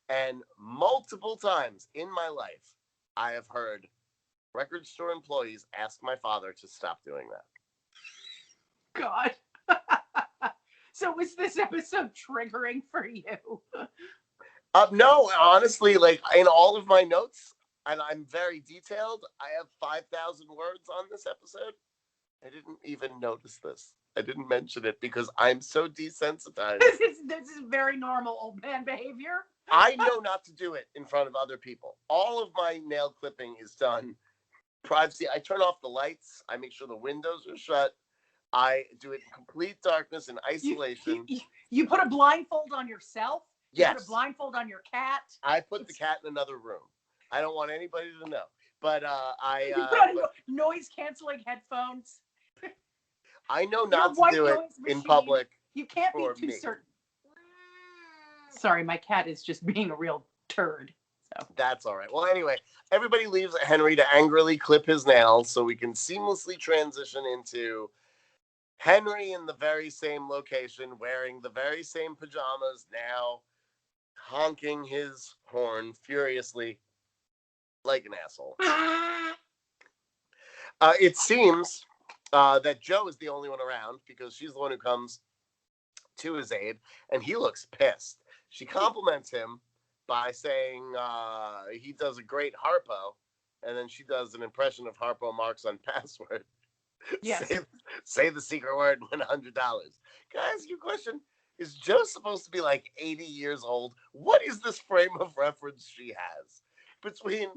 And multiple times in my life, I have heard record store employees ask my father to stop doing that. God. So was this episode triggering for you? No, honestly, like in all of my notes, and I'm very detailed, I have 5,000 words on this episode. I didn't even notice this. I didn't mention it because I'm so desensitized. This is very normal old man behavior. I know not to do it in front of other people. All of my nail clipping is done privacy. I turn off the lights. I make sure the windows are shut. I do it in complete darkness and isolation. You put a blindfold on yourself? Yes. You put a blindfold on your cat? I put the cat in another room. I don't want anybody to know. But you put on noise-canceling headphones? I know not to do it in public. You can't be too certain. Sorry, my cat is just being a real turd. So. That's all right. Well, anyway, everybody leaves Henry to angrily clip his nails so we can seamlessly transition into Henry in the very same location, wearing the very same pajamas, now honking his horn furiously like an asshole. It seems that Joe is the only one around because she's the one who comes to his aid, and he looks pissed. She compliments him by saying he does a great Harpo, and then she does an impression of Harpo Marx on Password. Yes. Say the secret word and win $100. Can I ask you a question? Is Joe supposed to be like 80 years old? What is this frame of reference she has? Between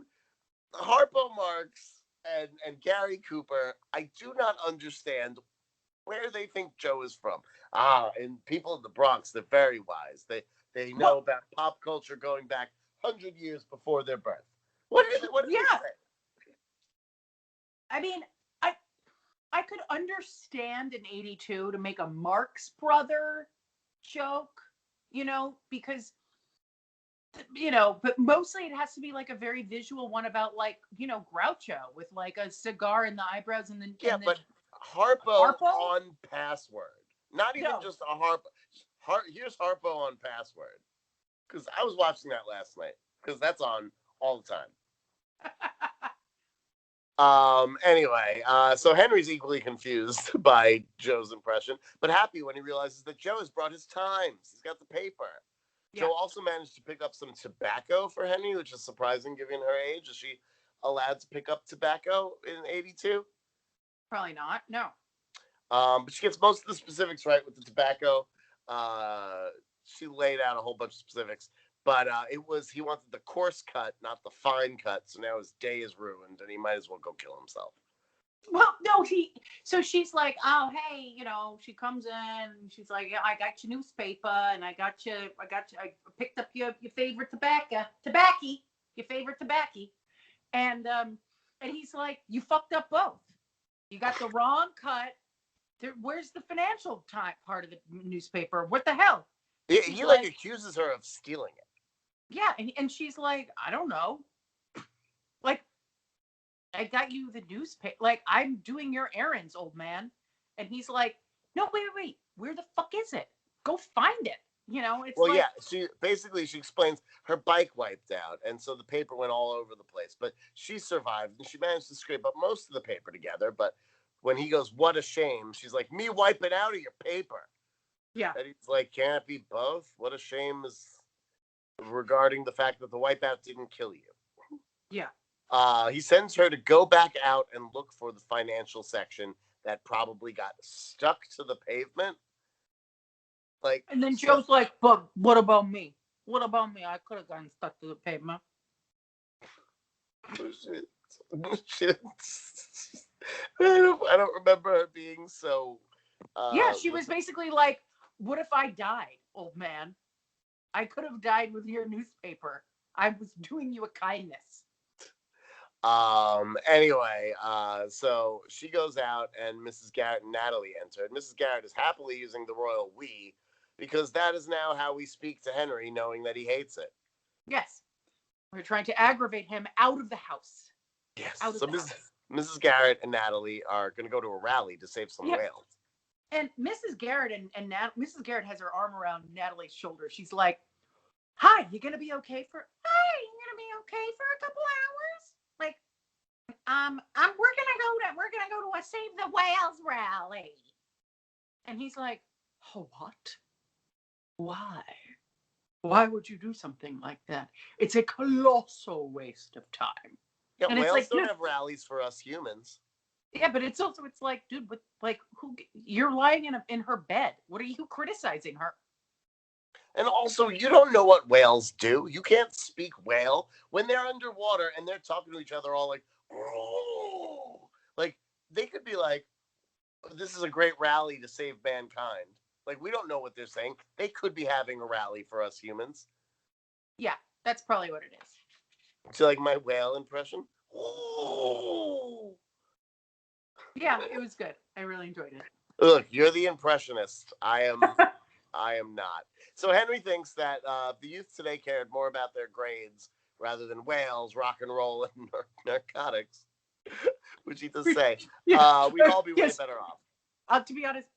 Harpo Marx and Gary Cooper, I do not understand where they think Joe is from. And people in the Bronx, they're very wise. They know about pop culture going back 100 years before their birth. What is it? What did they say? I mean, I could understand in 82 to make a Marx brother joke, because but mostly it has to be like a very visual one about like, Groucho with like a cigar in the eyebrows and then but Harpo on Password. Not even just a Harpo. Here's Harpo on Password. Because I was watching that last night. Because that's on all the time. Anyway, so Henry's equally confused by Joe's impression, but happy when he realizes that Joe has brought his Times. He's got the paper. Yeah. Joe also managed to pick up some tobacco for Henry, which is surprising given her age. Is she allowed to pick up tobacco in 82? Probably not. No. But she gets most of the specifics right with the tobacco. She laid out a whole bunch of specifics. But he wanted the coarse cut, not the fine cut. So now his day is ruined, and he might as well go kill himself. Well, no, so she's like, oh, hey, she comes in, and she's like, yeah, I got your newspaper, and I picked up your favorite tobacco, your favorite tobacco. And he's like, you fucked up both. You got the wrong cut. Where's the financial part of the newspaper? What the hell? He accuses her of stealing it. Yeah, and she's like, I don't know. Like, I got you the newspaper. Like, I'm doing your errands, old man. And he's like, no, wait. Where the fuck is it? Go find it. She explains her bike wiped out, and so the paper went all over the place. But she survived, and she managed to scrape up most of the paper together. But when he goes, what a shame, she's like, me wiping out of your paper. Yeah. And he's like, can't it be both? What a shame is regarding the fact that the wipeout didn't kill you. Yeah. He sends her to go back out and look for the financial section that probably got stuck to the pavement. And then Joe's like, but what about me? What about me? I could have gotten stuck to the pavement. Shit. I don't remember her being so. Yeah, she was basically like, what if I died, old man? I could have died with your newspaper. I was doing you a kindness. Anyway, so she goes out and Mrs. Garrett and Natalie enter. And Mrs. Garrett is happily using the royal we because that is now how we speak to Henry, knowing that he hates it. Yes. We're trying to aggravate him out of the house. Yes. So Mrs. Garrett and Natalie are going to go to a rally to save some whales. And Mrs. Garrett Mrs. Garrett has her arm around Natalie's shoulder. She's like, hi, you going to be okay for a couple hours? Like, we're gonna go to a Save the Whales rally. And he's like, oh, what? Why would you do something like that? It's a colossal waste of time. Yeah, and whales don't have rallies for us humans. Yeah, but it's like, dude, who? You're lying in her bed. What are you criticizing her? And also, you don't know what whales do. You can't speak whale when they're underwater and they're talking to each other all like, oh, like they could be like, this is a great rally to save mankind. Like, we don't know what they're saying. They could be having a rally for us humans. Yeah, that's probably what it is. Do you like my whale impression? Oh. Yeah, it was good. I really enjoyed it. Look, you're the impressionist. I am not. So Henry thinks that the youth today cared more about their grades rather than whales, rock and roll, and narcotics, which he does say. We'd all be way better off. To be honest,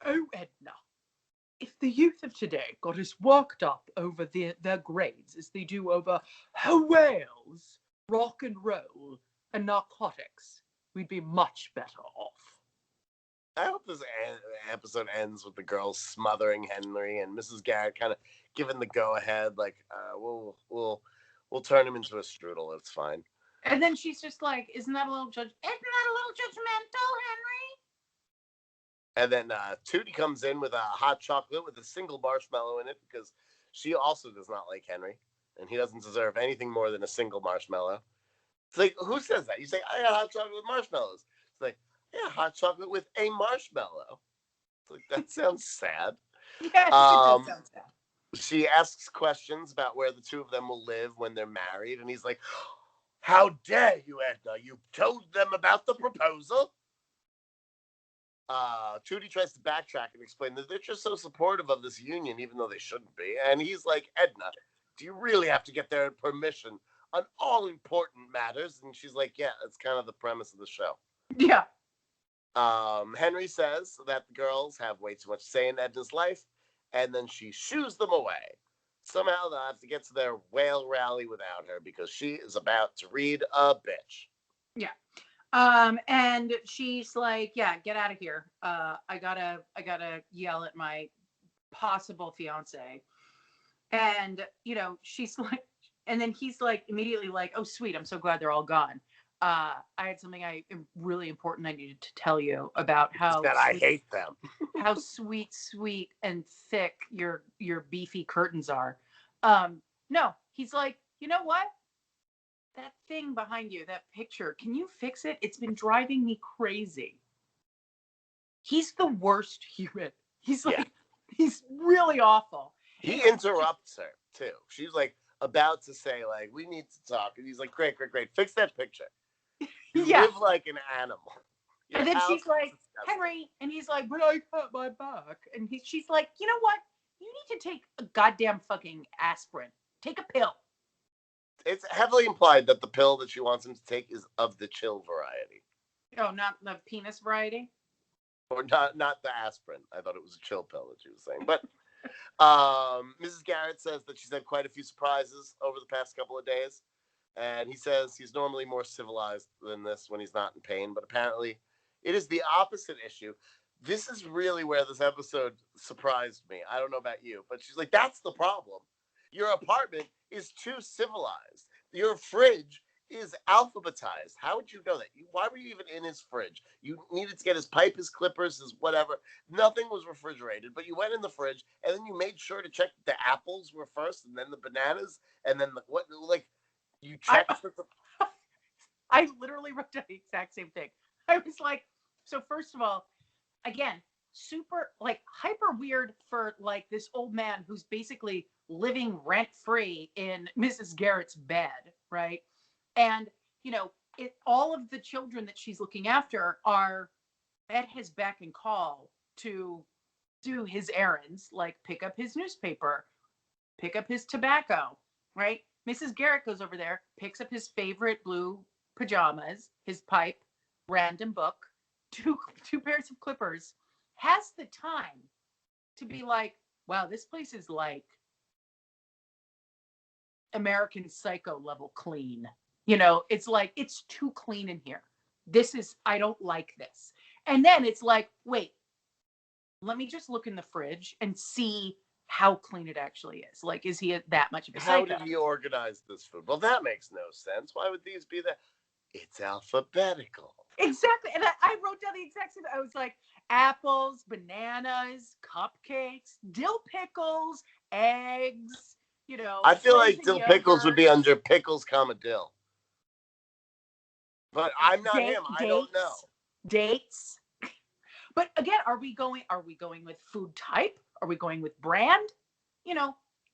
oh, Edna, if the youth of today got as worked up over their grades as they do over whales, rock and roll, and narcotics, we'd be much better off. I hope this episode ends with the girls smothering Henry and Mrs. Garrett kind of giving the go-ahead, like, we'll turn him into a strudel. It's fine. And then she's just like, isn't that a little judgmental, Henry? And then Tootie comes in with a hot chocolate with a single marshmallow in it because she also does not like Henry, and he doesn't deserve anything more than a single marshmallow. It's like, who says that? You say, I got hot chocolate with marshmallows. It's like, yeah, hot chocolate with a marshmallow. It's like, that sounds sad. Yeah, it does sound sad. She asks questions about where the two of them will live when they're married, and he's like, how dare you, Edna? You told them about the proposal? Tootie tries to backtrack and explain that they're just so supportive of this union, even though they shouldn't be. And he's like, Edna, do you really have to get their permission on all important matters? And she's like, yeah, that's kind of the premise of the show. Yeah. Henry says that the girls have way too much say in Edna's life, and then she shoos them away. Somehow they'll have to get to their whale rally without her because she is about to read a bitch. Yeah. And she's like, yeah, get out of here. I gotta yell at my possible fiance. And, she's like, and then he's like, immediately like, oh, sweet. I'm so glad they're all gone. I had something really important I needed to tell you about how that I hate them. How sweet and thick your beefy curtains are. No, he's like, you know what? That thing behind you, that picture, can you fix it? It's been driving me crazy. He's the worst human. He's like, he's really awful. He interrupts her too. She's like about to say like, we need to talk. And he's like, great. Fix that picture. You live like an animal. And then she's like, Henry, and he's like, but I cut my back. And she's like, you know what? You need to take a goddamn fucking aspirin. Take a pill. It's heavily implied that the pill that she wants him to take is of the chill variety. Oh, not the penis variety? Or not the aspirin. I thought it was a chill pill that she was saying. But Mrs. Garrett says that she's had quite a few surprises over the past couple of days. And he says he's normally more civilized than this when he's not in pain. But apparently it is the opposite issue. This is really where this episode surprised me. I don't know about you, but she's like, that's the problem. Your apartment is too civilized. Your fridge is alphabetized. How would you know that? Why were you even in his fridge? You needed to get his pipe, his clippers, his whatever. Nothing was refrigerated, but you went in the fridge and then you made sure to check the apples were first and then the bananas and then you checked. I literally wrote down the exact same thing. I was like, so first of all, again, super hyper weird for this old man who's basically living rent free in Mrs. Garrett's bed, right? And all of the children that she's looking after are at his beck and call to do his errands, like pick up his newspaper, pick up his tobacco, right? Mrs. Garrett goes over there, picks up his favorite blue pajamas, his pipe, random book, two pairs of clippers, has the time to be like, wow, this place is like American Psycho level clean. It's like, it's too clean in here. I don't like this. And then it's like, wait, let me just look in the fridge and see how clean it actually is. Like, is he that much of a psycho? How did he organize this food? Well, that makes no sense. Why would these be there? It's alphabetical. Exactly. And I wrote down the exact same. I was like, apples, bananas, cupcakes, dill pickles, eggs, I feel like dill pickles would be under pickles, dill. But I'm not him. I don't know. Dates. But again, are we going with food type? Are we going with brand?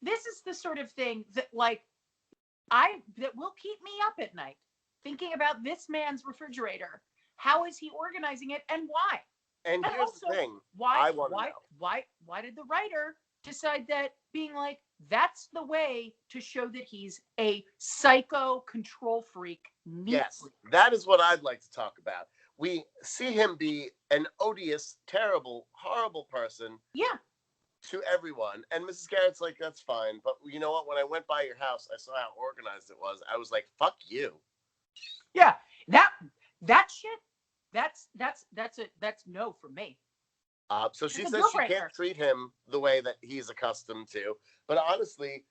This is the sort of thing that that will keep me up at night thinking about this man's refrigerator. How is he organizing it and why? And here's also, the thing. Why did the writer decide that being like, that's the way to show that he's a psycho control freak? Yes, that is what I'd like to talk about. We see him be an odious, terrible, horrible person. Yeah. To everyone. And Mrs. Garrett's like, that's fine. But you know what? When I went by your house, I saw how organized it was. I was like, fuck you. Yeah. That shit, that's no for me. So she says she can't treat him the way that he's accustomed to. But honestly,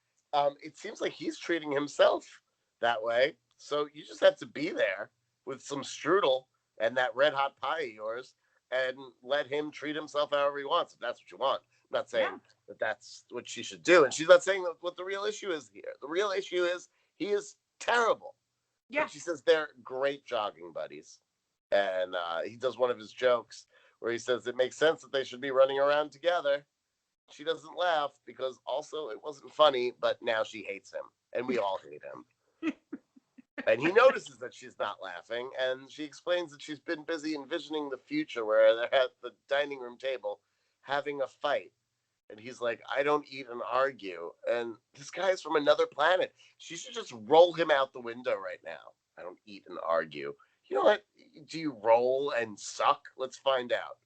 it seems like he's treating himself that way. So you just have to be there with some strudel and that red hot pie of yours and let him treat himself however he wants, if that's what you want. I'm not saying that that's what she should do. And she's not saying what the real issue is here. The real issue is he is terrible. Yeah. But she says they're great jogging buddies. And he does one of his jokes where he says it makes sense that they should be running around together. She doesn't laugh because also it wasn't funny, but now she hates him. And we all hate him. And he notices that she's not laughing. And she explains that she's been busy envisioning the future where they're at the dining room table having a fight. And he's like, I don't eat and argue. And this guy's from another planet. She should just roll him out the window right now. I don't eat and argue. You know what? Do you roll and suck? Let's find out.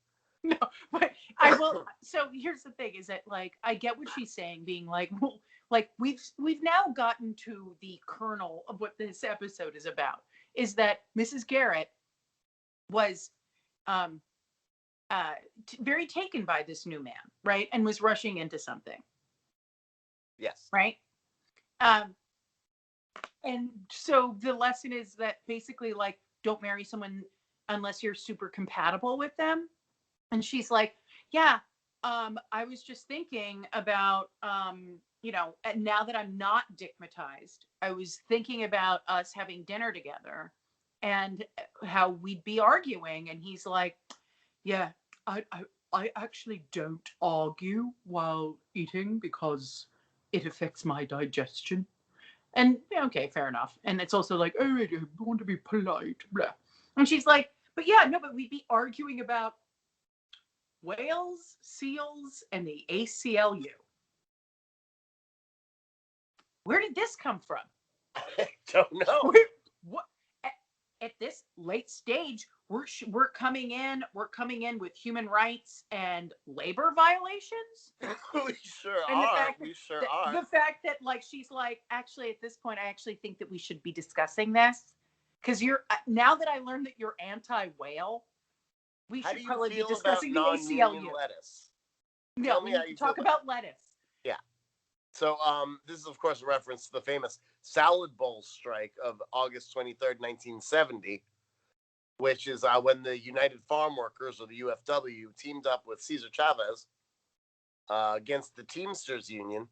No, but I will. So here's the thing: is that like I get what she's saying, being like, well, like we've now gotten to the kernel of what this episode is about. Is that Mrs. Garrett was very taken by this new man, right, and was rushing into something. Yes. Right. And so the lesson is that basically, like, don't marry someone unless you're super compatible with them. And she's like, yeah, I was just thinking about, now that I'm not dickmatized, I was thinking about us having dinner together and how we'd be arguing. And he's like, yeah, I actually don't argue while eating because it affects my digestion. And okay, fair enough. And it's also like, oh, I want to be polite, blah. And she's like, but yeah, no, but we'd be arguing about whales, seals, and the ACLU. Where did this come from? I don't know. What at this late stage, we're coming in with human rights and labor violations. We sure are. The fact that like she's like, actually at this point, I actually think that we should be discussing this because now that I learned that you're anti-whale. We should probably be discussing the ACLU. Lettuce? No, we need to talk about lettuce. Yeah. So this is, of course, a reference to the famous salad bowl strike of August 23rd, 1970, which is when the United Farm Workers, or the UFW, teamed up with Cesar Chavez against the Teamsters Union.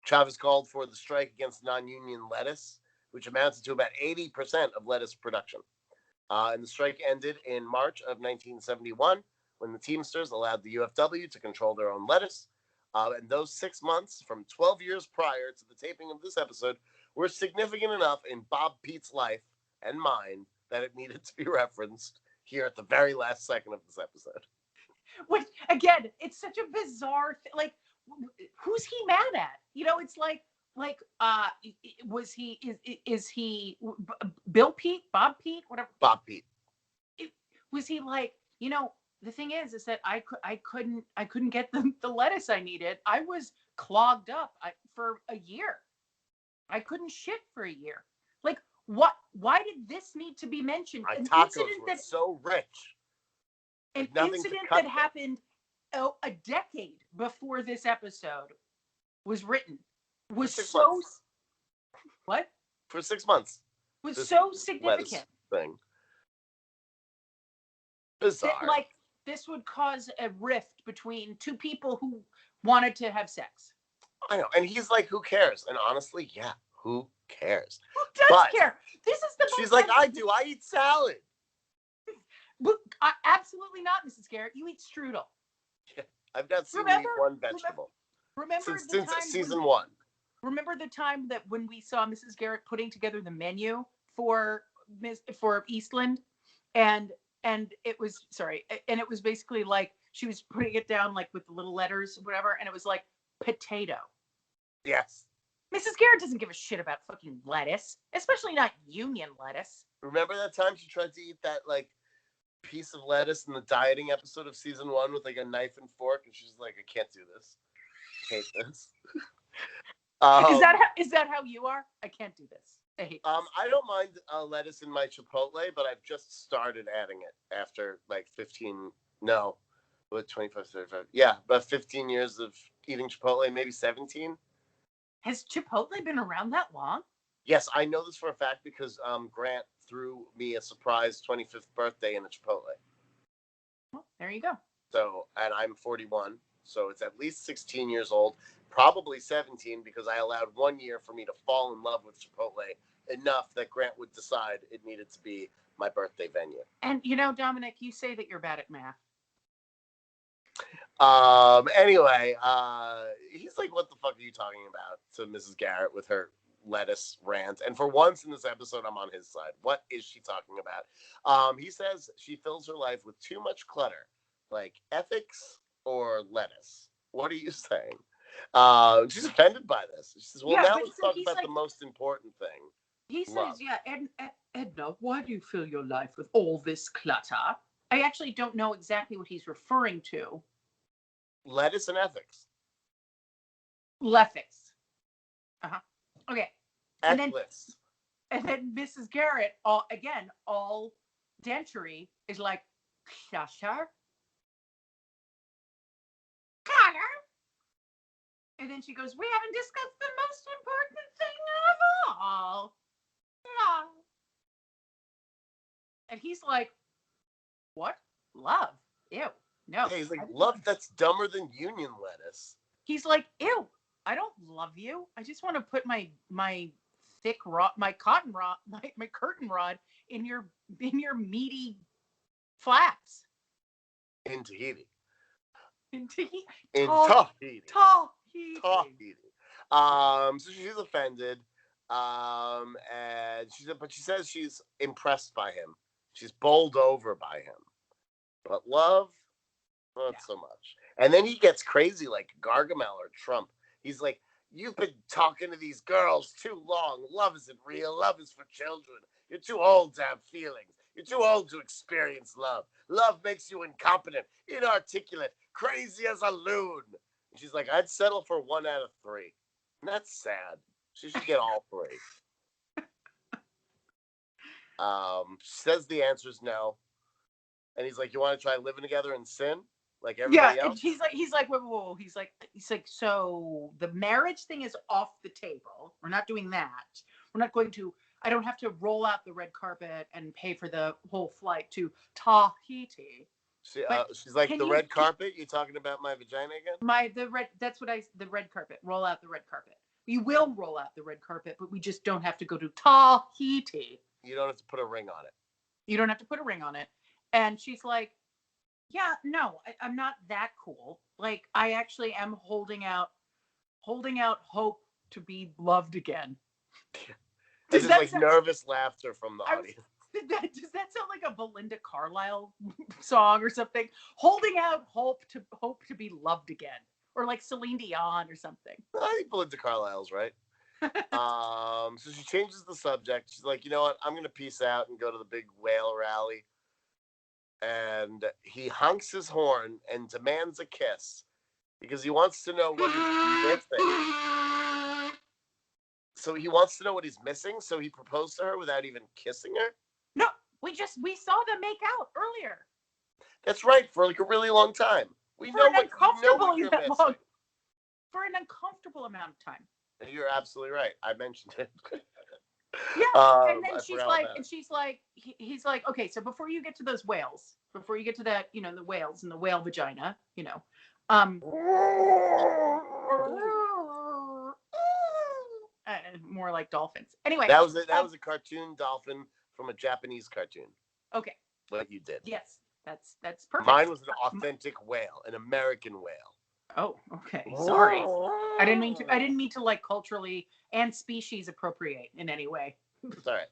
Chavez called for the strike against non-union lettuce, which amounted to about 80% of lettuce production. And the strike ended in March of 1971 when the Teamsters allowed the UFW to control their own lettuce. And those 6 months from 12 years prior to the taping of this episode were significant enough in Bob Pete's life and mine that it needed to be referenced here at the very last second of this episode. Which, again, it's such a bizarre thing. Like, who's he mad at? It's like, was he, is he Bill Pete, Bob Pete, whatever? Bob Pete. Was he like, the thing is that I couldn't get the lettuce I needed. I was clogged up for a year. I couldn't shit for a year. Like, what? Why did this need to be mentioned? My tacos were so rich. An incident that happened a decade before this episode was written was so. What? For 6 months. Was so significant. Thing. Bizarre. That, like, this would cause a rift between two people who wanted to have sex. I know. And he's like, who cares? And honestly, yeah, who cares? Who does care? This is the She's like, I do. I eat salad. Absolutely not, Mrs. Garrett. You eat strudel. Yeah, I've not seen you eat one vegetable. Remember since season 1. Remember the time that when we saw Mrs. Garrett putting together the menu for Eastland, and it was basically like she was putting it down like with the little letters, whatever, and it was like potato. Yes. Mrs. Garrett doesn't give a shit about fucking lettuce, especially not union lettuce. Remember that time she tried to eat that like piece of lettuce in the dieting episode of season 1 with like a knife and fork, and she's like, I can't do this. I hate this. Is that how you are? I can't do this. I hate this. I don't mind lettuce in my Chipotle, but I've just started adding it after like 25, 35. Yeah, about 15 years of eating Chipotle, maybe 17. Has Chipotle been around that long? Yes, I know this for a fact because Grant threw me a surprise 25th birthday in a Chipotle. Well, there you go. So, and I'm 41, so it's at least 16 years old, probably 17, because I allowed 1 year for me to fall in love with Chipotle enough that Grant would decide it needed to be my birthday venue. And Dominik, you say that you're bad at math. Anyway, he's like, what the fuck are you talking about? To Mrs. Garrett with her lettuce rant. And for once in this episode, I'm on his side. What is she talking about? He says she fills her life with too much clutter, like ethics or lettuce. What are you saying? She's offended by this. She says, well, now let's talk about the most important thing. He says, Edna, why do you fill your life with all this clutter? I actually don't know exactly what he's referring to. Lettuce and ethics. Lethics. Okay. And then Mrs. Garrett, all dentury, is like, clutter? And then she goes, we haven't discussed the most important thing of all. Love. And he's like, what? Love? Ew. No. Yeah, he's like, love that's dumber than union lettuce. He's like, ew, I don't love you. I just want to put my thick rod, my cotton rod, my curtain rod in your meaty flaps. In Tahiti. In Tahiti. So she's offended. And she says she's impressed by him. She's bowled over by him. But love, not so much. And then he gets crazy like Gargamel or Trump. He's like, you've been talking to these girls too long. Love isn't real. Love is for children. You're too old to have feelings. You're too old to experience love. Love makes you incompetent, inarticulate, crazy as a loon. And she's like, I'd settle for 1 out of 3. And that's sad. She should get all 3. She says the answer is no. And he's like, you want to try living together and sin? Like everybody else? And he's like, whoa. He's like, so the marriage thing is off the table. We're not doing that. We're not going to, I don't have to roll out the red carpet and pay for the whole flight to Tahiti. She's like, the red carpet? You talking about my vagina again? The red carpet. Roll out the red carpet. We will roll out the red carpet, but we just don't have to go to Tahiti. You don't have to put a ring on it. You don't have to put a ring on it. And she's like, yeah, no, I'm not that cool. Like, I actually am holding out hope to be loved again. Does that like nervous laughter from the audience? Does that sound like a Belinda Carlisle song or something? Holding out hope to be loved again. Or like Celine Dion or something. I think Belinda Carlisle's right. So she changes the subject. She's like, you know what? I'm going to peace out and go to the big whale rally. And he honks his horn and demands a kiss because he wants to know what he's missing. So he wants to know what he's missing. So he proposed to her without even kissing her. No, we saw them make out earlier. That's right, for like a really long time. We know what you're missing. For an uncomfortable amount of time. You're absolutely right. I mentioned it. Yeah, and then he's like, okay, so before you get to those whales, before you get to that, the whales and the whale vagina, more like dolphins. Anyway, that was a cartoon dolphin from a Japanese cartoon. Okay. What you did. Yes, that's perfect. Mine was an authentic whale, an American whale. Oh, okay. Sorry. I didn't mean to like culturally and species appropriate in any way. It's all right.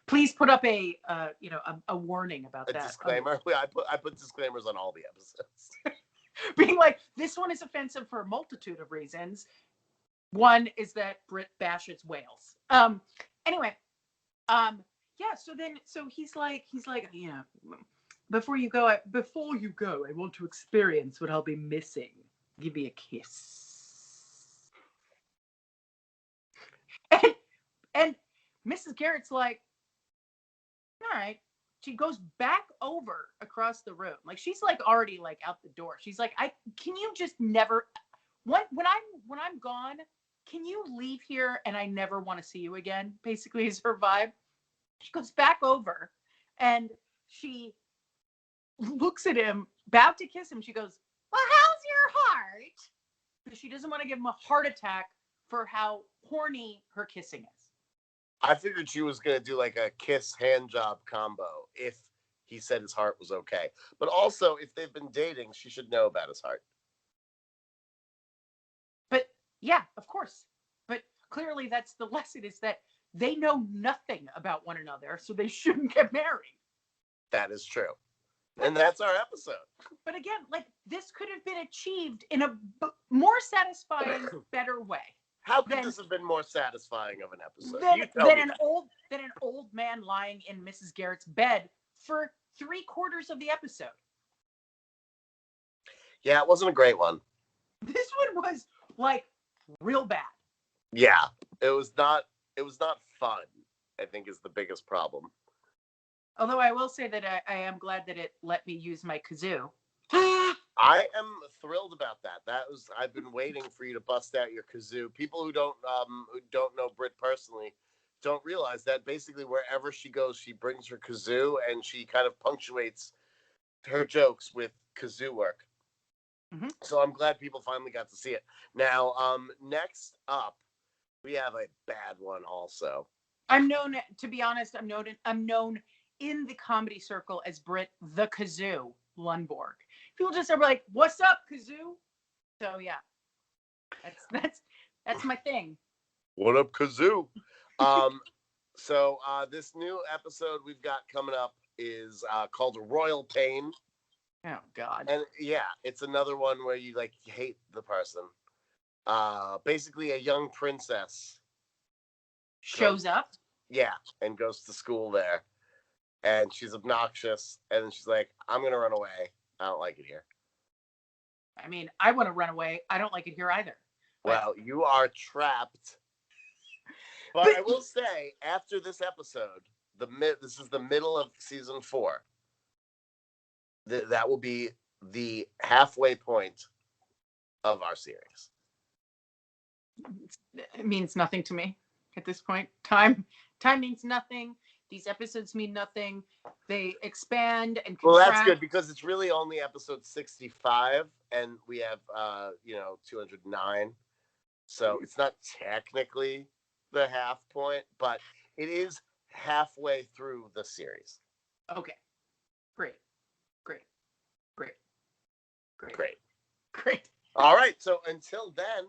Please put up a warning about that. Disclaimer. I put disclaimers on all the episodes. Being like, this one is offensive for a multitude of reasons. One is that Britt bashes whales. Anyway, yeah. So he's like, yeah. Before you go, I want to experience what I'll be missing. Give me a kiss. And Mrs. Garrett's like, all right. She goes back over across the room. Like, she's like already like out the door. She's like, can you just never, when I'm gone, can you leave here and I never want to see you again? Basically is her vibe. She goes back over and she looks at him, about to kiss him. She goes, well, how's your heart? Because she doesn't want to give him a heart attack for how horny her kissing is. I figured she was going to do like a kiss hand job combo if he said his heart was okay. But also, if they've been dating, she should know about his heart. But yeah, of course. But clearly that's the lesson, is that they know nothing about one another, so they shouldn't get married. That is true. And that's our episode. But again, like, this could have been achieved in a more satisfying, better way. How could this have been more satisfying of an episode? Than an old man lying in Mrs. Garrett's bed for 3/4 of the episode. Yeah, it wasn't a great one. This one was like real bad. Yeah, it was not fun, I think, is the biggest problem. Although I will say that I am glad that it let me use my kazoo. I am thrilled about that. I've been waiting for you to bust out your kazoo. People who don't know Britt personally don't realize that basically wherever she goes, she brings her kazoo and she kind of punctuates her jokes with kazoo work. Mm-hmm. So I'm glad people finally got to see it. Now, next up, we have a bad one also. To be honest, I'm known in the comedy circle as Britt the Kazoo Lundborg. People just are like, "What's up, Kazoo?" So yeah, that's my thing. What up, Kazoo? So this new episode we've got coming up is called Royal Pain. Oh God. And yeah, it's another one where you like hate the person. Basically a young princess shows up. Yeah, and goes to school there. And she's obnoxious, and then she's like, I'm gonna run away. I don't like it here. I mean, I want to run away. I don't like it here either. Well, you are trapped. But I will say, after this episode, this is the middle of season 4. That will be the halfway point of our series. It means nothing to me at this point. Time means nothing. These episodes mean nothing. They expand and contract. Well, that's good because it's really only episode 65, and we have 209. So it's not technically the half point, but it is halfway through the series. Okay. Great. All right. So until then,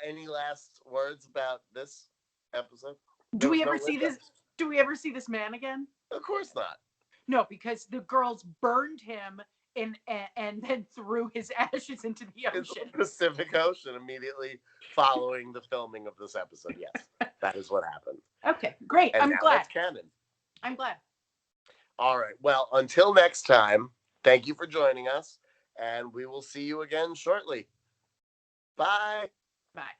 any last words about this episode? Do we ever see this man again? Of course not. No, because the girls burned him and then threw his ashes into the ocean. The Pacific Ocean immediately following the filming of this episode. Yes, that is what happened. Okay, great. And I'm glad. That's canon. I'm glad. All right. Well, until next time, thank you for joining us, and we will see you again shortly. Bye. Bye.